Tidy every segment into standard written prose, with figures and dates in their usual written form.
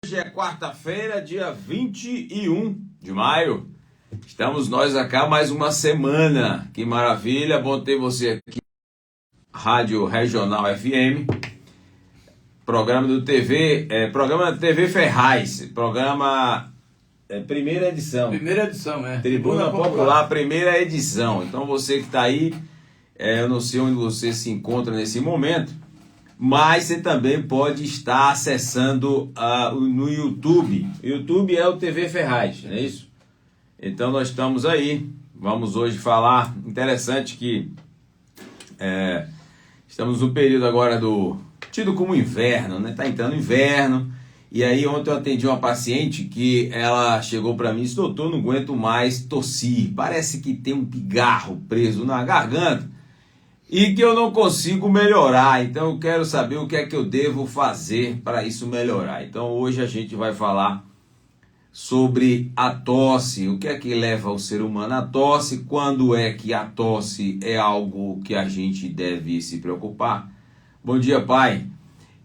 Hoje é quarta-feira, dia 21 de maio. Estamos nós acá mais uma semana. Que maravilha, bom ter você aqui. Rádio Regional FM. Programa do programa da TV Ferraz. Programa primeira edição. Primeira edição, né? Tribuna Popular, primeira edição. Então você que está aí, eu não sei onde você se encontra nesse momento, mas você também pode estar acessando no YouTube. O YouTube é o TV Ferraz, não é isso? Então nós estamos aí. Vamos hoje falar. Interessante que estamos no período agora tido como inverno, né? Tá entrando inverno. E aí ontem eu atendi uma paciente que ela chegou para mim e disse: doutor, não aguento mais tossir. Parece que tem um pigarro preso na garganta e que eu não consigo melhorar. Então eu quero saber o que é que eu devo fazer para isso melhorar. Então hoje a gente vai falar sobre a tosse. O que é que leva o ser humano à tosse? Quando é que a tosse é algo que a gente deve se preocupar? Bom dia, pai.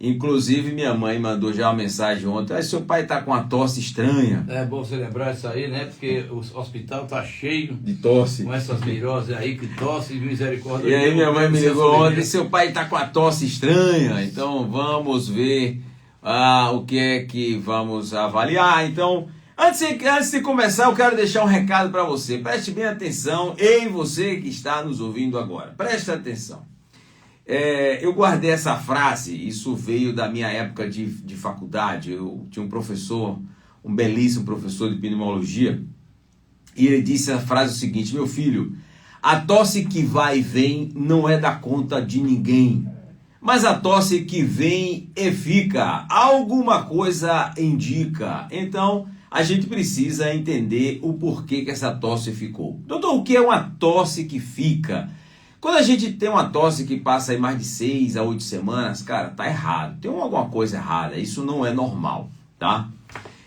Inclusive minha mãe mandou já uma mensagem ontem: seu pai tá com uma tosse estranha. É bom você lembrar isso aí, né? Porque o hospital tá cheio de tosse, com essas viroses aí que tosse, misericórdia. E aí minha mãe me ligou ontem: seu pai tá com a tosse estranha. Então vamos ver o que é que vamos avaliar. Então, antes de começar, eu quero deixar um recado para você. Preste bem atenção, e você que está nos ouvindo agora, preste atenção. Eu guardei essa frase, isso veio da minha época de faculdade. Eu tinha um professor, um belíssimo professor de pneumologia, e ele disse a frase seguinte: meu filho, a tosse que vai e vem não é da conta de ninguém, mas a tosse que vem e fica, alguma coisa indica. Então a gente precisa entender o porquê que essa tosse ficou. Doutor, o que é uma tosse que fica? Quando a gente tem uma tosse que passa aí mais de 6 a 8 semanas, cara, tá errado. Tem alguma coisa errada. Isso não é normal, tá?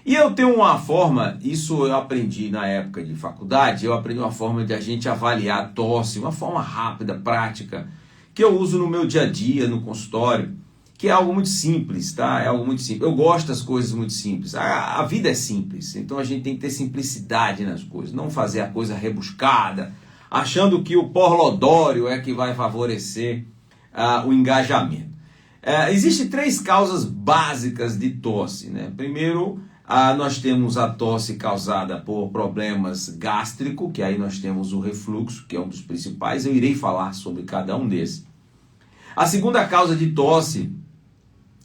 E eu tenho uma forma, isso eu aprendi na época de faculdade, eu aprendi uma forma de a gente avaliar a tosse, uma forma rápida, prática, que eu uso no meu dia a dia, no consultório, que é algo muito simples, tá? É algo muito simples. Eu gosto das coisas muito simples. A vida é simples, então a gente tem que ter simplicidade nas coisas, não fazer a coisa rebuscada, achando que o porlodório é que vai favorecer o engajamento. Existem 3 causas básicas de tosse, né? Primeiro, nós temos a tosse causada por problemas gástricos, que aí nós temos o refluxo, que é um dos principais. Eu irei falar sobre cada um desses. A segunda causa de tosse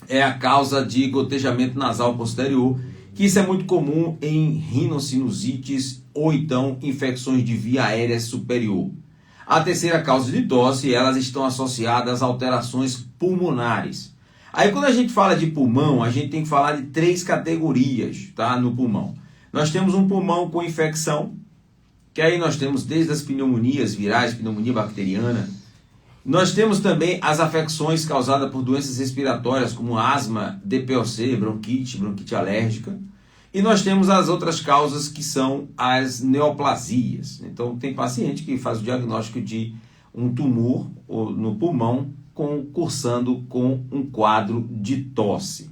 é a causa de gotejamento nasal posterior, que isso é muito comum em rinossinusites ou então infecções de via aérea superior. A terceira causa de tosse, elas estão associadas a alterações pulmonares. Aí quando a gente fala de pulmão, a gente tem que falar de 3 categorias, tá, no pulmão. Nós temos um pulmão com infecção, que aí nós temos desde as pneumonias virais, pneumonia bacteriana. Nós temos também as afecções causadas por doenças respiratórias, como asma, DPOC, bronquite alérgica. E nós temos as outras causas, que são as neoplasias. Então tem paciente que faz o diagnóstico de um tumor no pulmão cursando com um quadro de tosse.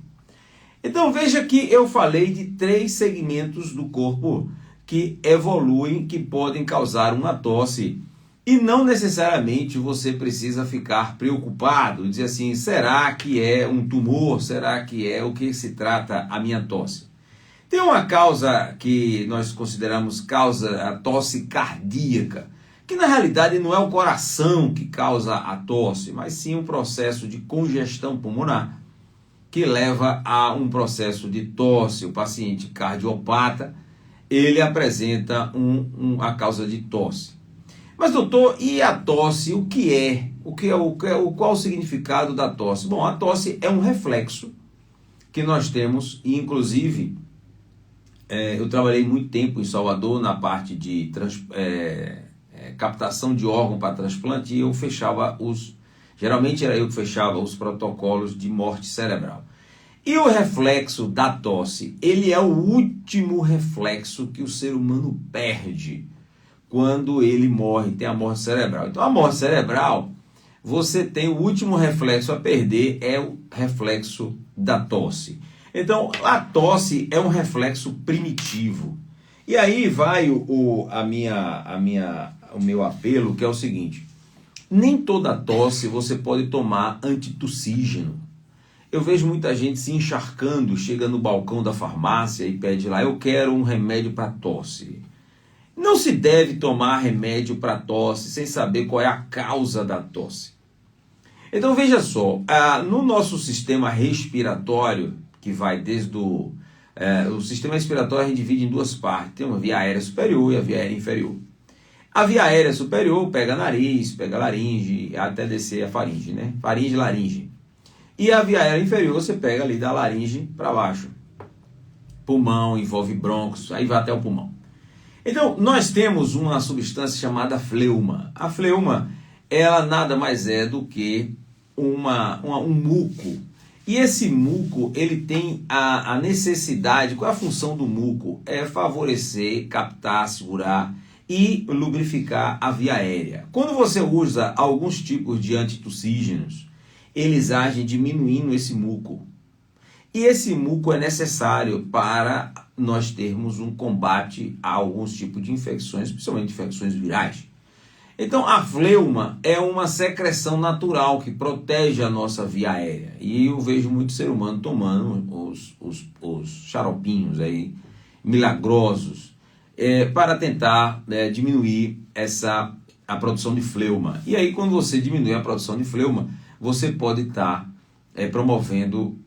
Então veja que eu falei de 3 segmentos do corpo que evoluem, que podem causar uma tosse. E não necessariamente você precisa ficar preocupado, dizer assim: será que é um tumor? Será que é o que se trata a minha tosse? Tem uma causa que nós consideramos a tosse cardíaca, que na realidade não é o coração que causa a tosse, mas sim um processo de congestão pulmonar, que leva a um processo de tosse. O paciente cardiopata, ele apresenta a causa de tosse. Mas doutor, e a tosse, o que é? Qual o significado da tosse? Bom, a tosse é um reflexo que nós temos, e inclusive eu trabalhei muito tempo em Salvador na parte de captação de órgão para transplante, e eu fechava geralmente era eu que fechava os protocolos de morte cerebral. E o reflexo da tosse, ele é o último reflexo que o ser humano perde quando ele morre, tem a morte cerebral. Então a morte cerebral, você tem o último reflexo a perder, é o reflexo da tosse. Então, a tosse é um reflexo primitivo. E aí vai o meu apelo, que é o seguinte: nem toda tosse você pode tomar antitussígeno. Eu vejo muita gente se encharcando, chega no balcão da farmácia e pede lá: eu quero um remédio para tosse. Não se deve tomar remédio para tosse sem saber qual é a causa da tosse. Então veja só, no nosso sistema respiratório, que vai desde o sistema respiratório, a gente divide em duas partes. Tem uma via aérea superior e a via aérea inferior. A via aérea superior pega nariz, pega laringe, até descer a faringe, né? Faringe e laringe. E a via aérea inferior você pega ali da laringe para baixo. Pulmão, envolve brônquios, aí vai até o pulmão. Então, nós temos uma substância chamada fleuma. A fleuma, ela nada mais é do que um muco. E esse muco, ele tem a necessidade, qual é a função do muco? É favorecer, captar, segurar e lubrificar a via aérea. Quando você usa alguns tipos de antitussígenos, eles agem diminuindo esse muco. E esse muco é necessário para nós termos um combate a alguns tipos de infecções, principalmente infecções virais. Então, a fleuma é uma secreção natural que protege a nossa via aérea. E eu vejo muito ser humano tomando os xaropinhos aí, milagrosos, para tentar diminuir a produção de fleuma. E aí, quando você diminui a produção de fleuma, você pode estar promovendo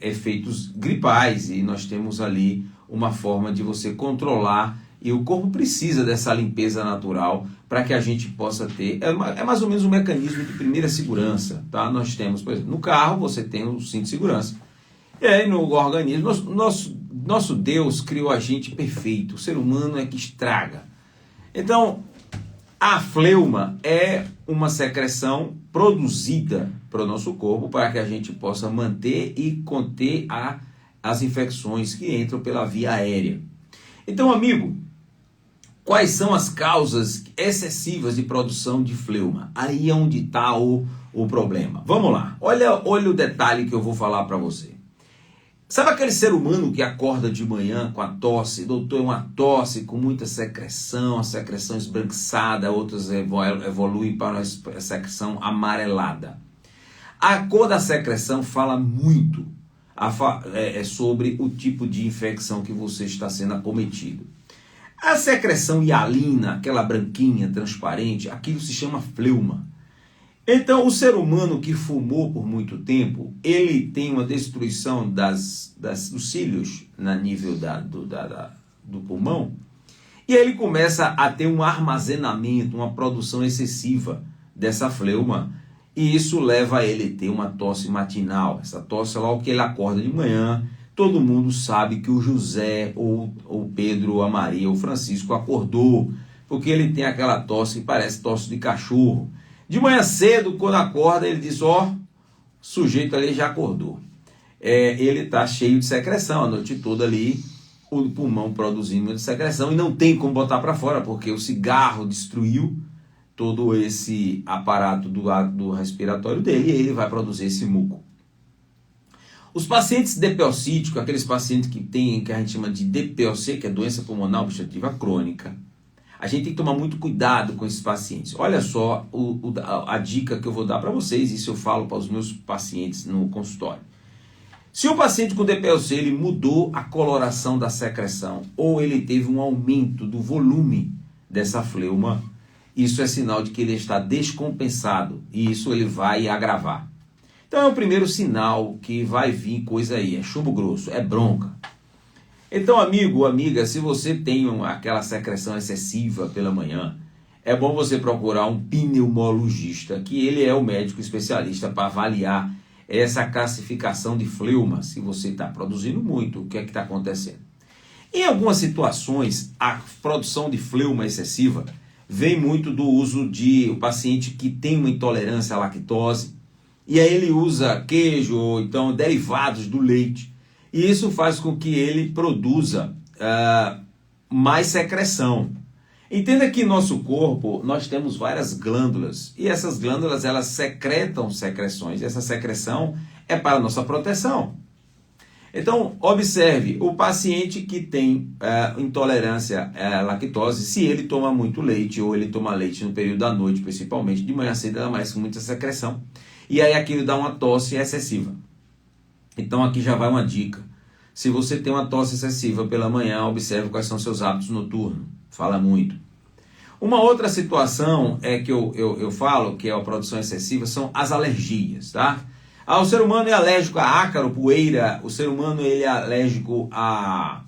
efeitos gripais. E nós temos ali uma forma de você controlar. E o corpo precisa dessa limpeza natural para que a gente possa ter... É mais ou menos um mecanismo de primeira segurança. Tá? Nós temos, por exemplo, no carro você tem o cinto de segurança. E aí no organismo, nosso Deus criou a gente perfeito. O ser humano é que estraga. Então, a fleuma é uma secreção produzida para o nosso corpo para que a gente possa manter e conter as infecções que entram pela via aérea. Então, amigo, quais são as causas excessivas de produção de fleuma? Aí é onde está o problema. Vamos lá, olha o detalhe que eu vou falar para você. Sabe aquele ser humano que acorda de manhã com a tosse? Doutor, é uma tosse com muita secreção, a secreção esbranquiçada, outras evoluem para uma secreção amarelada. A cor da secreção fala muito sobre o tipo de infecção que você está sendo acometido. A secreção hialina, aquela branquinha, transparente, aquilo se chama fleuma. Então, o ser humano que fumou por muito tempo, ele tem uma destruição dos cílios na nível do pulmão, e ele começa a ter um armazenamento, uma produção excessiva dessa fleuma, e isso leva a ele a ter uma tosse matinal. Essa tosse é logo que ele acorda de manhã. Todo mundo sabe que o José, ou o Pedro, ou a Maria, ou o Francisco acordou, porque ele tem aquela tosse que parece tosse de cachorro. De manhã cedo, quando acorda, ele diz: ó, o sujeito ali já acordou. Ele está cheio de secreção a noite toda ali, o pulmão produzindo muita secreção, e não tem como botar para fora, porque o cigarro destruiu todo esse aparato do respiratório dele, e ele vai produzir esse muco. Os pacientes DPOCíticos, aqueles pacientes que a gente chama de DPOC, que é doença pulmonar obstrutiva crônica, a gente tem que tomar muito cuidado com esses pacientes. Olha só a dica que eu vou dar para vocês, isso eu falo para os meus pacientes no consultório. Se o paciente com DPOC ele mudou a coloração da secreção, ou ele teve um aumento do volume dessa fleuma, isso é sinal de que ele está descompensado, e isso ele vai agravar. Então é o primeiro sinal que vai vir coisa aí, é chumbo grosso, é bronca. Então, amigo, amiga, se você tem aquela secreção excessiva pela manhã, é bom você procurar um pneumologista, que ele é o médico especialista para avaliar essa classificação de fleuma, se você está produzindo muito, o que é que está acontecendo. Em algumas situações, a produção de fleuma excessiva vem muito do uso de o paciente que tem uma intolerância à lactose, e aí ele usa queijo ou então derivados do leite. E isso faz com que ele produza mais secreção. Entenda que em nosso corpo nós temos várias glândulas. E essas glândulas elas secretam secreções. E essa secreção é para a nossa proteção. Então, observe, o paciente que tem intolerância à lactose, se ele toma muito leite, ou ele toma leite no período da noite, principalmente, de manhã cedo, ela amanhece com muita secreção, e aí aquilo dá uma tosse excessiva. Então, aqui já vai uma dica. Se você tem uma tosse excessiva pela manhã, observe quais são seus hábitos noturnos. Fala muito. Uma outra situação que eu falo, que é a produção excessiva, são as alergias, tá? O ser humano é alérgico a ácaro, poeira, o ser humano ele é alérgico a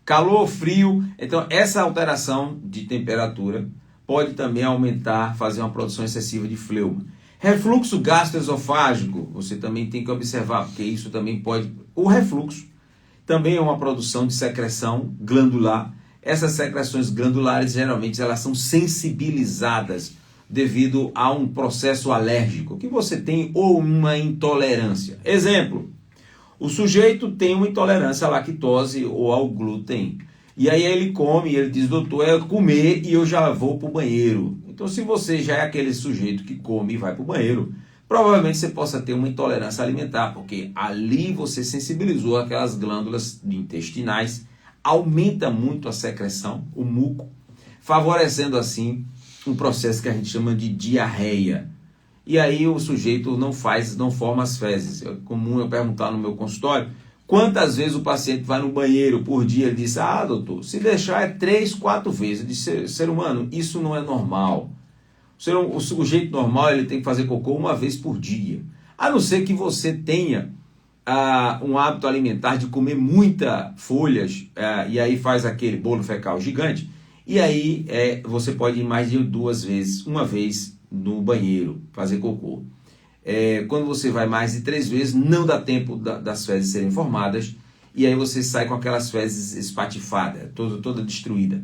calor, frio. Então, essa alteração de temperatura pode também aumentar, fazer uma produção excessiva de fleuma. Refluxo gastroesofágico, você também tem que observar, porque isso também pode... O refluxo também é uma produção de secreção glandular. Essas secreções glandulares, geralmente, elas são sensibilizadas devido a um processo alérgico que você tem ou uma intolerância. Exemplo, o sujeito tem uma intolerância à lactose ou ao glúten. E aí ele come, ele diz, doutor, é comer e eu já vou para o banheiro. Então, se você já é aquele sujeito que come e vai para o banheiro, provavelmente você possa ter uma intolerância alimentar, porque ali você sensibilizou aquelas glândulas intestinais, aumenta muito a secreção, o muco, favorecendo assim um processo que a gente chama de diarreia. E aí o sujeito não forma as fezes. É comum eu perguntar no meu consultório, quantas vezes o paciente vai no banheiro por dia? Ele diz, doutor, se deixar é 3, 4 vezes. Eu disse, ser humano, isso não é normal. O sujeito normal ele tem que fazer cocô uma vez por dia. A não ser que você tenha um hábito alimentar de comer muitas folhas, e aí faz aquele bolo fecal gigante, e aí você pode ir mais de 2 vezes, uma vez no banheiro, fazer cocô. Quando você vai mais de 3 vezes, não dá tempo das fezes serem formadas, e aí você sai com aquelas fezes espatifadas, toda destruída.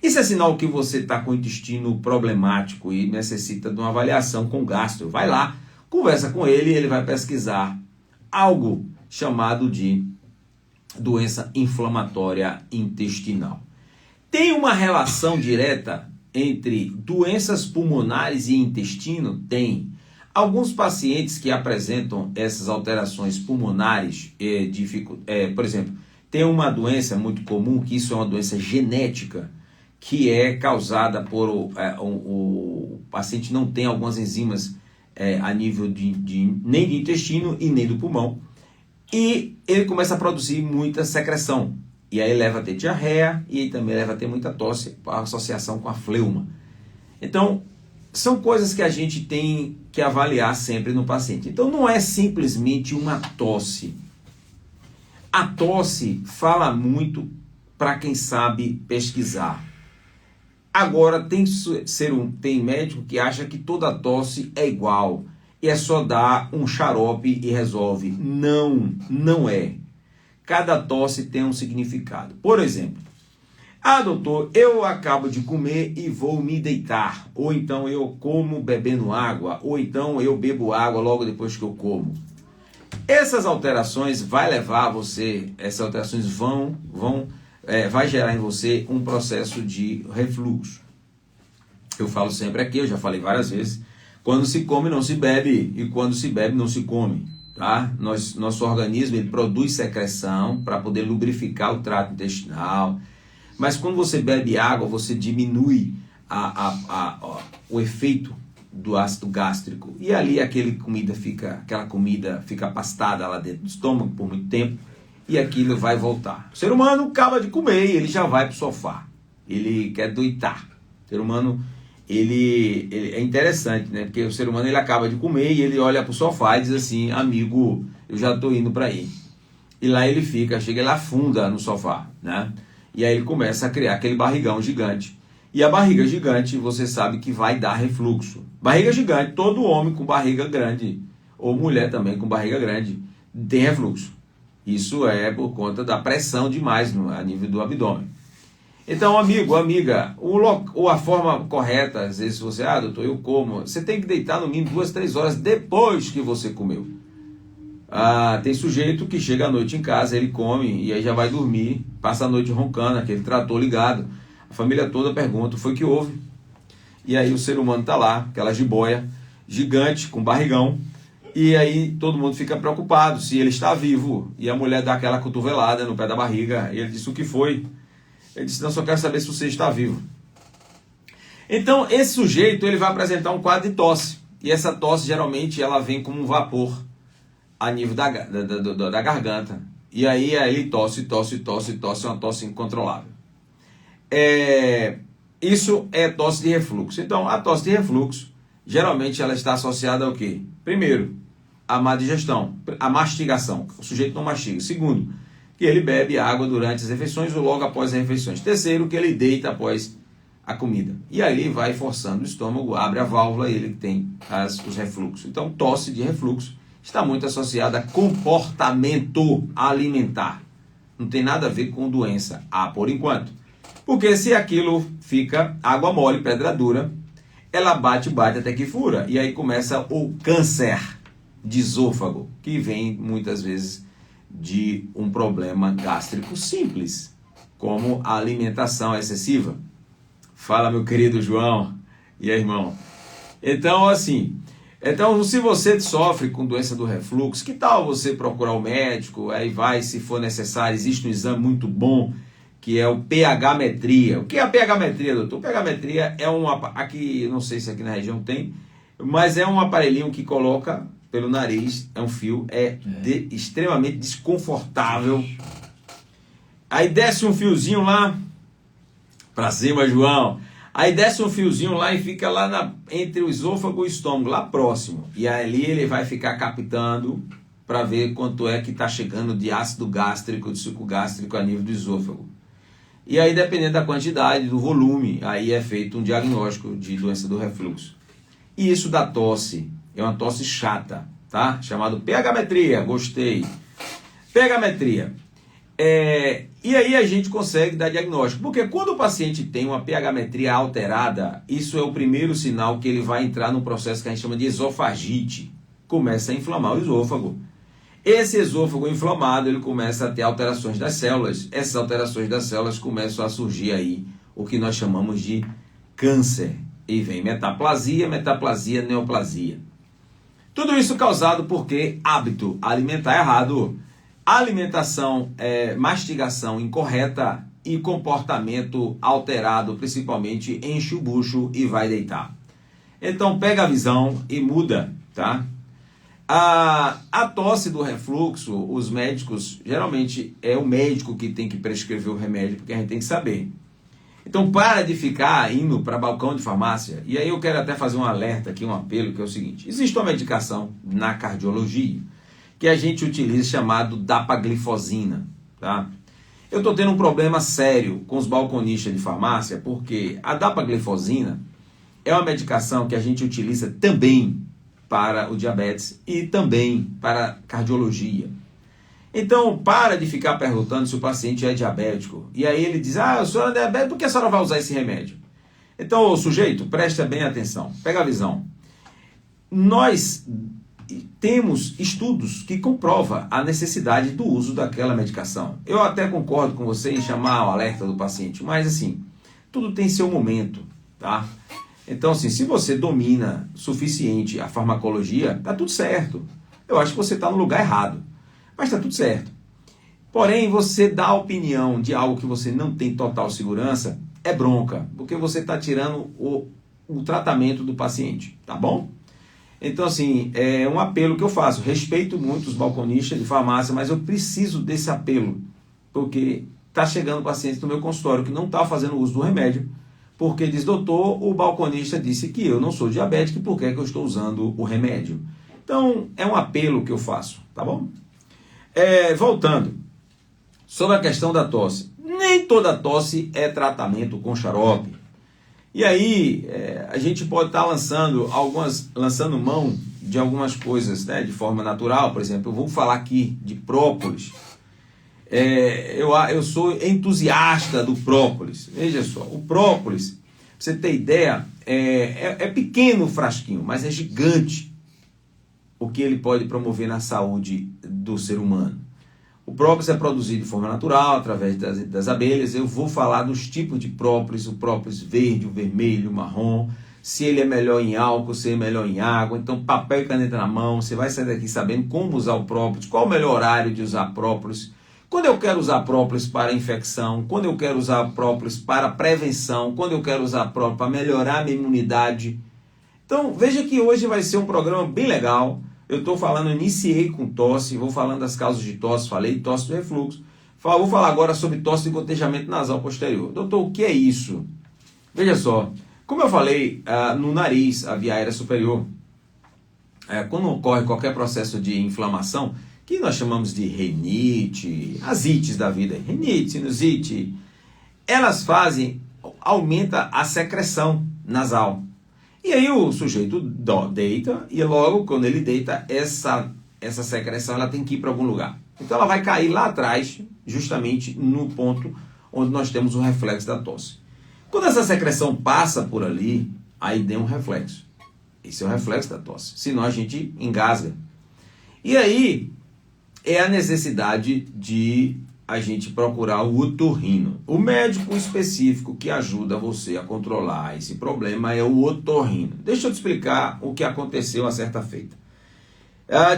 Isso é sinal que você está com o intestino problemático e necessita de uma avaliação com o gastro. Vai lá, conversa com ele e ele vai pesquisar algo chamado de doença inflamatória intestinal. Tem uma relação direta entre doenças pulmonares e intestino? Tem. Alguns pacientes que apresentam essas alterações pulmonares, por exemplo, tem uma doença muito comum, que isso é uma doença genética, que é causada por o paciente não tem algumas enzimas a nível nem de intestino e nem do pulmão, e ele começa a produzir muita secreção, e aí leva a ter diarreia e também leva a ter muita tosse, a associação com a fleuma. Então, são coisas que a gente tem que avaliar sempre no paciente. Então, não é simplesmente uma tosse. A tosse fala muito para quem sabe pesquisar. Agora, tem médico que acha que toda tosse é igual e é só dar um xarope e resolve. Não, não é. Cada tosse tem um significado. Por exemplo, doutor, eu acabo de comer e vou me deitar. Ou então eu como bebendo água. Ou então eu bebo água logo depois que eu como. Essas alterações essas alterações vai gerar em você um processo de refluxo. Eu falo sempre aqui, eu já falei várias vezes, quando se come não se bebe e quando se bebe não se come, tá? Nosso organismo ele produz secreção para poder lubrificar o trato intestinal, mas quando você bebe água você diminui o efeito do ácido gástrico e ali aquela comida fica pastada lá dentro do estômago por muito tempo, e aquilo vai voltar. O ser humano acaba de comer e ele já vai para o sofá. Ele quer deitar. O ser humano, ele é interessante, né? Porque o ser humano ele acaba de comer e ele olha para o sofá e diz assim, amigo, eu já estou indo para aí. E lá ele chega, ele afunda no sofá, né? E aí ele começa a criar aquele barrigão gigante. E a barriga gigante, você sabe que vai dar refluxo. Barriga gigante, todo homem com barriga grande, ou mulher também com barriga grande, tem refluxo. Isso é por conta da pressão demais a nível do abdômen. Então, amigo, amiga, a forma correta, às vezes você, doutor, eu como, você tem que deitar no mínimo 2, 3 horas depois que você comeu. Tem sujeito que chega à noite em casa, ele come e aí já vai dormir, passa a noite roncando, aquele trator ligado. A família toda pergunta, foi que houve? E aí o ser humano está lá, aquela jiboia gigante, com barrigão, E aí todo mundo fica preocupado se ele está vivo. E a mulher dá aquela cotovelada no pé da barriga. E ele disse: o que foi? Ele disse: não, só quero saber se você está vivo. Então esse sujeito ele vai apresentar um quadro de tosse. E essa tosse geralmente ela vem como um vapor a nível da garganta. E aí ele tosse, uma tosse incontrolável. Isso é tosse de refluxo. Então a tosse de refluxo geralmente ela está associada ao quê? Primeiro, a má digestão, a mastigação. O sujeito não mastiga. Segundo, que ele bebe água durante as refeições ou logo após as refeições. Terceiro, que ele deita após a comida. E aí ele vai forçando o estômago, abre a válvula e ele tem os refluxos. Então, tosse de refluxo está muito associada a comportamento alimentar. Não tem nada a ver com doença, por enquanto. Porque se aquilo fica água mole, pedra dura, ela bate até que fura. E aí começa o câncer de esôfago, que vem muitas vezes de um problema gástrico simples, como a alimentação excessiva. Fala, meu querido João. E aí, irmão? Então, assim, se você sofre com doença do refluxo, que tal você procurar o médico? Aí vai, se for necessário, existe um exame muito bom, que é o pH-metria. O que é a pH-metria, doutor? O pH-metria é aqui, não sei se aqui na região tem, mas é um aparelhinho que coloca pelo nariz, é um fio, extremamente desconfortável. Aí desce um fiozinho lá, pra cima, João. Aí desce um fiozinho lá e fica lá entre o esôfago e o estômago, lá próximo. E ali ele vai ficar captando para ver quanto é que está chegando de ácido gástrico, de suco gástrico a nível do esôfago. E aí, dependendo da quantidade, do volume, aí é feito um diagnóstico de doença do refluxo. E isso da tosse, é uma tosse chata, tá? Chamado pH-metria, gostei. pH-metria. E aí a gente consegue dar diagnóstico, porque quando o paciente tem uma pH-metria alterada, isso é o primeiro sinal que ele vai entrar num processo que a gente chama de esofagite. Começa a inflamar o esôfago. Esse esôfago inflamado, ele começa a ter alterações das células. Essas alterações das células começam a surgir aí o que nós chamamos de câncer. E vem metaplasia, neoplasia. Tudo isso causado porque hábito alimentar errado, alimentação, mastigação incorreta e comportamento alterado, principalmente enche o bucho e vai deitar. Então pega a visão e muda, tá? A tosse do refluxo, os médicos, geralmente é o médico que tem que prescrever o remédio, porque a gente tem que saber. Então para de ficar indo para balcão de farmácia. E aí eu quero até fazer um alerta aqui, um apelo, que é o seguinte: existe uma medicação na cardiologia que a gente utiliza chamado dapaglifosina, tá? Eu estou tendo um problema sério com os balconistas de farmácia, porque a dapaglifosina é uma medicação que a gente utiliza também para o diabetes e também para cardiologia. Então, para de ficar perguntando se o paciente é diabético. E aí ele diz: a senhora é diabética, por que a senhora vai usar esse remédio? Então, o sujeito, presta bem atenção, pega a visão. Nós temos estudos que comprovam a necessidade do uso daquela medicação. Eu até concordo com você em chamar o alerta do paciente, mas assim, tudo tem seu momento, tá? Então, assim, se você domina suficiente a farmacologia, tá tudo certo. Eu acho que você está no lugar errado, mas tá tudo certo. Porém, você dar opinião de algo que você não tem total segurança é bronca, porque você está tirando o tratamento do paciente, tá bom? Então, assim, é um apelo que eu faço. Respeito muito os balconistas de farmácia, mas eu preciso desse apelo, porque está chegando pacientes no meu consultório que não está fazendo uso do remédio, porque diz: doutor, o balconista disse que eu não sou diabético, por que é que eu estou usando o remédio? Então, é um apelo que eu faço, tá bom? Voltando, sobre a questão da tosse. Nem toda tosse é tratamento com xarope. E aí, a gente pode estar lançando mão de algumas coisas, né, de forma natural. Por exemplo, eu vou falar aqui de própolis. Eu sou entusiasta do própolis. Veja só, o própolis, pra você ter ideia, é pequeno o frasquinho, mas é gigante o que ele pode promover na saúde do ser humano. O própolis é produzido de forma natural, através das abelhas. Eu vou falar dos tipos de própolis: o própolis verde, o vermelho, o marrom. se ele é melhor em álcool, se ele é melhor em água. Então, papel e caneta na mão, você vai sair daqui sabendo como usar o própolis, qual o melhor horário de usar própolis, quando eu quero usar própolis para infecção, quando eu quero usar própolis para prevenção, quando eu quero usar própolis para melhorar a minha imunidade. Então, veja que hoje vai ser um programa bem legal. Eu estou falando, iniciei com tosse, vou falando das causas de tosse, falei tosse do refluxo. Vou falar agora sobre tosse de gotejamento nasal posterior. Doutor, o que é isso? Veja só, como eu falei, no nariz, a via aérea superior, quando ocorre qualquer processo de inflamação, que nós chamamos de rinite, as ites da vida, rinite, sinusite, elas aumenta a secreção nasal. E aí o sujeito deita, e logo quando ele deita, essa secreção ela tem que ir para algum lugar. Então ela vai cair lá atrás, justamente no ponto onde nós temos o reflexo da tosse. Quando essa secreção passa por ali, aí tem um reflexo. Esse é o reflexo da tosse. Senão a gente engasga. E aí é a necessidade de a gente procurar o otorrino. O médico específico que ajuda você a controlar esse problema é o otorrino. Deixa eu te explicar o que aconteceu a certa feita.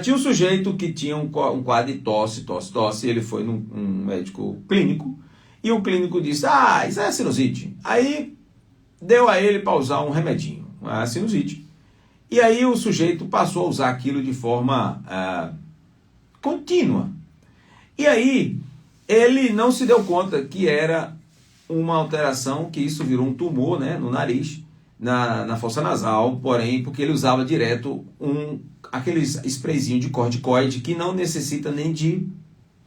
Tinha um sujeito que tinha um quadro de tosse. Ele foi num médico clínico e o clínico disse, isso é sinusite. Aí deu a ele para usar um remedinho, a sinusite. E aí o sujeito passou a usar aquilo de forma contínua. E aí ele não se deu conta que era uma alteração, que isso virou um tumor, né, no nariz, na fossa nasal, porém, porque ele usava direto aqueles sprayzinho de corticoide que não necessita nem de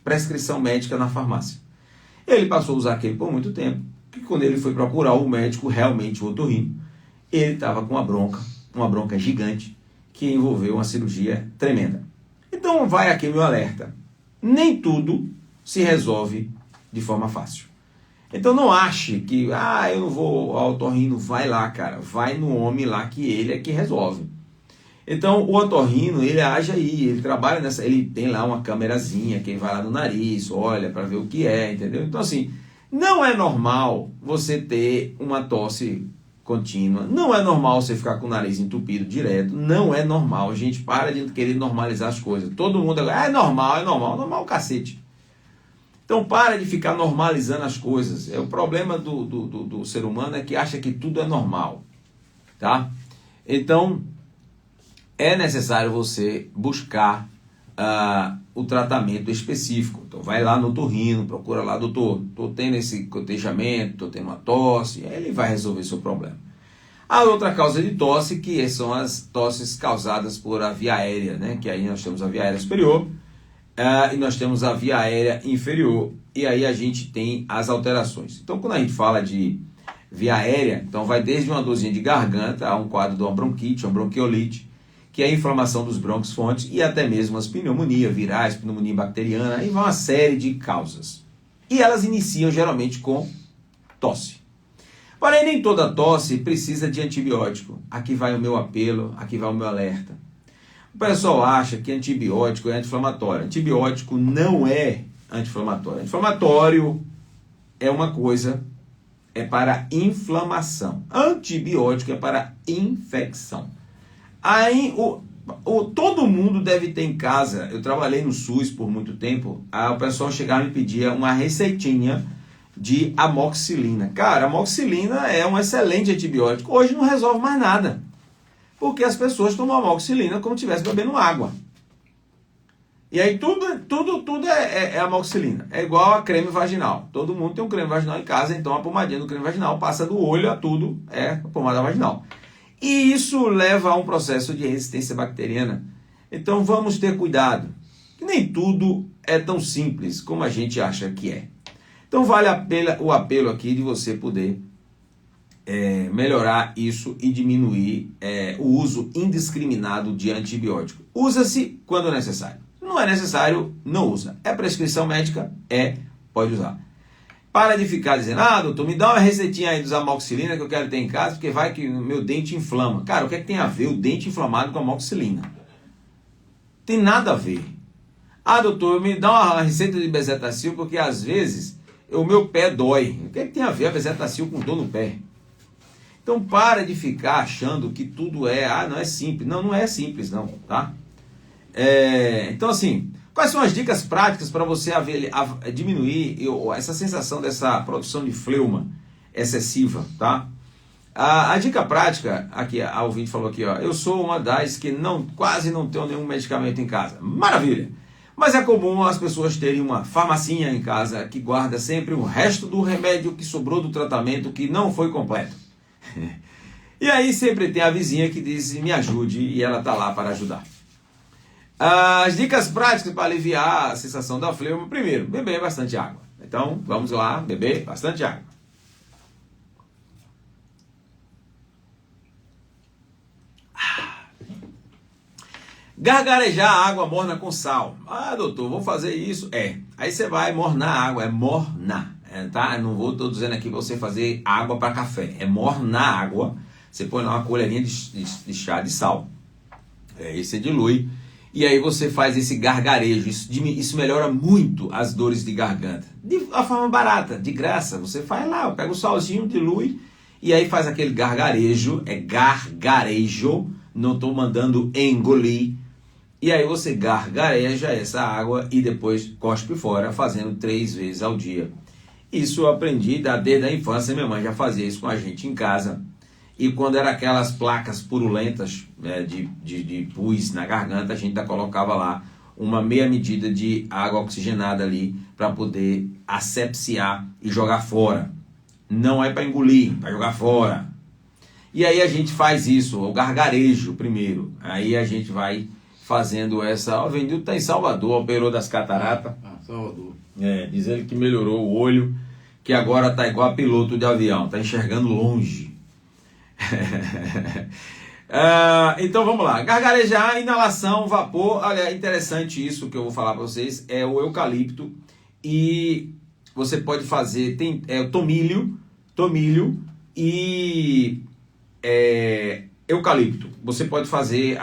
prescrição médica na farmácia. Ele passou a usar aquele por muito tempo, que quando ele foi procurar o médico, realmente o otorrino, ele estava com uma bronca gigante, que envolveu uma cirurgia tremenda. Então vai aqui meu alerta. Nem tudo se resolve de forma fácil. Então não ache que, eu não vou ao otorrino, vai lá, cara. Vai no homem lá que ele é que resolve. Então o otorrino, ele age aí, ele trabalha ele tem lá uma câmerazinha, quem vai lá no nariz, olha para ver o que é, entendeu? Então assim, não é normal você ter uma tosse contínua, não é normal você ficar com o nariz entupido direto, não é normal, gente, para de querer normalizar as coisas. Todo mundo agora, é normal o cacete. Então para de ficar normalizando as coisas. O problema do ser humano é que acha que tudo é normal, tá? Então é necessário você buscar o tratamento específico. Então vai lá no otorrino, procura lá, doutor, estou tendo esse gotejamento, estou tendo uma tosse, aí ele vai resolver seu problema. A outra causa de tosse, que são as tosses causadas por a via aérea, né? Que aí nós temos a via aérea superior e nós temos a via aérea inferior, e aí a gente tem as alterações. Então quando a gente fala de via aérea, então vai desde uma dorzinha de garganta a um quadro de uma bronquite, uma bronquiolite, que é a inflamação dos brônquios fontes, e até mesmo as pneumonia virais, pneumonia bacteriana, e uma série de causas. E elas iniciam geralmente com tosse. Porém, nem toda tosse precisa de antibiótico. Aqui vai o meu apelo, aqui vai o meu alerta. O pessoal acha que antibiótico é anti-inflamatório. Antibiótico não é anti-inflamatório. Anti-inflamatório é uma coisa, é para inflamação. Antibiótico é para infecção. Aí, todo mundo deve ter em casa, eu trabalhei no SUS por muito tempo, o pessoal chegava e me pedia uma receitinha de amoxicilina. Cara, a amoxicilina é um excelente antibiótico, hoje não resolve mais nada, porque as pessoas tomam amoxicilina como se estivesse bebendo água. E aí tudo é amoxicilina, é igual a creme vaginal. Todo mundo tem um creme vaginal em casa, então a pomadinha do creme vaginal passa do olho a tudo, é a pomada vaginal. E isso leva a um processo de resistência bacteriana. Então vamos ter cuidado, que nem tudo é tão simples como a gente acha que é. Então vale o apelo aqui de você poder melhorar isso e diminuir o uso indiscriminado de antibiótico. Usa-se quando necessário. Se não é necessário, não usa. É prescrição médica? Pode usar. Para de ficar dizendo, doutor, me dá uma receitinha aí dos amoxicilina que eu quero ter em casa, porque vai que o meu dente inflama. Cara, o que é que tem a ver o dente inflamado com a amoxicilina? Tem nada a ver. Doutor, me dá uma receita de bezetacil, porque às vezes o meu pé dói. O que é que tem a ver a bezetacil com dor no pé? Então para de ficar achando que tudo não é simples. Não, não é simples não, tá? Então assim, quais são as dicas práticas para você diminuir essa sensação dessa produção de fleuma excessiva, tá? A dica prática, aqui a ouvinte falou aqui, ó, eu sou uma das que quase não tenho nenhum medicamento em casa. Maravilha! Mas é comum as pessoas terem uma farmacinha em casa que guarda sempre o resto do remédio que sobrou do tratamento que não foi completo. E aí sempre tem a vizinha que diz, me ajude, e ela está lá para ajudar. As dicas práticas para aliviar a sensação da fleuma, primeiro, beber bastante água. Então, vamos lá, beber bastante água. Gargarejar água morna com sal. Ah, doutor, vou fazer isso. Aí você vai mornar a água, mornar, tá? Não estou dizendo aqui para você fazer água para café. É mornar a água. Você põe lá uma colherinha de chá de sal. Aí você dilui. E aí você faz esse gargarejo. Isso melhora muito as dores de garganta. De uma forma barata, de graça. Você faz lá, pega o salzinho, dilui. E aí faz aquele gargarejo. É gargarejo. Não estou mandando engolir. E aí você gargareja essa água e depois cospe fora, fazendo 3 vezes ao dia. Isso eu aprendi desde a infância, minha mãe já fazia isso com a gente em casa. E quando era aquelas placas purulentas de pus na garganta, a gente ainda colocava lá uma meia medida de água oxigenada ali para poder asepsiar e jogar fora. Não é para engolir, para jogar fora. E aí a gente faz isso, o gargarejo primeiro. Aí a gente vai fazendo essa... O Venildo está em Salvador, operou das cataratas. Salvador. Diz ele que melhorou o olho, que agora está igual a piloto de avião, está enxergando longe. Então vamos lá. Gargarejar, inalação, vapor. Olha, interessante isso que eu vou falar para vocês. É o eucalipto. E você pode fazer... Tem o tomilho e... eucalipto. Você pode fazer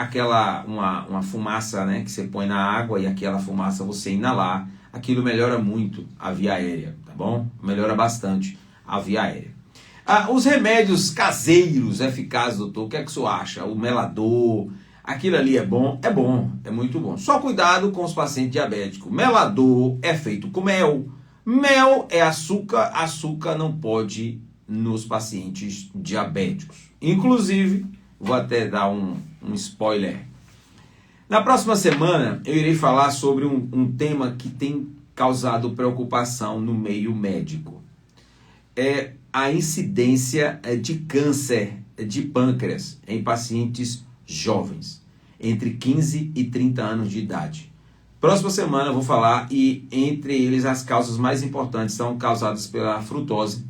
uma fumaça, né, que você põe na água e aquela fumaça você inalar. Aquilo melhora muito a via aérea, tá bom? Melhora bastante a via aérea. Os remédios caseiros eficazes, doutor, o que é que o senhor acha? O melador, aquilo ali é bom? É bom, é muito bom. Só cuidado com os pacientes diabéticos. Melador é feito com mel. Mel é açúcar. Açúcar não pode nos pacientes diabéticos. Inclusive, vou até dar um spoiler. Na próxima semana, eu irei falar sobre um tema que tem causado preocupação no meio médico. É a incidência de câncer de pâncreas em pacientes jovens, entre 15 e 30 anos de idade. Próxima semana eu vou falar, e entre eles as causas mais importantes são causadas pela frutose,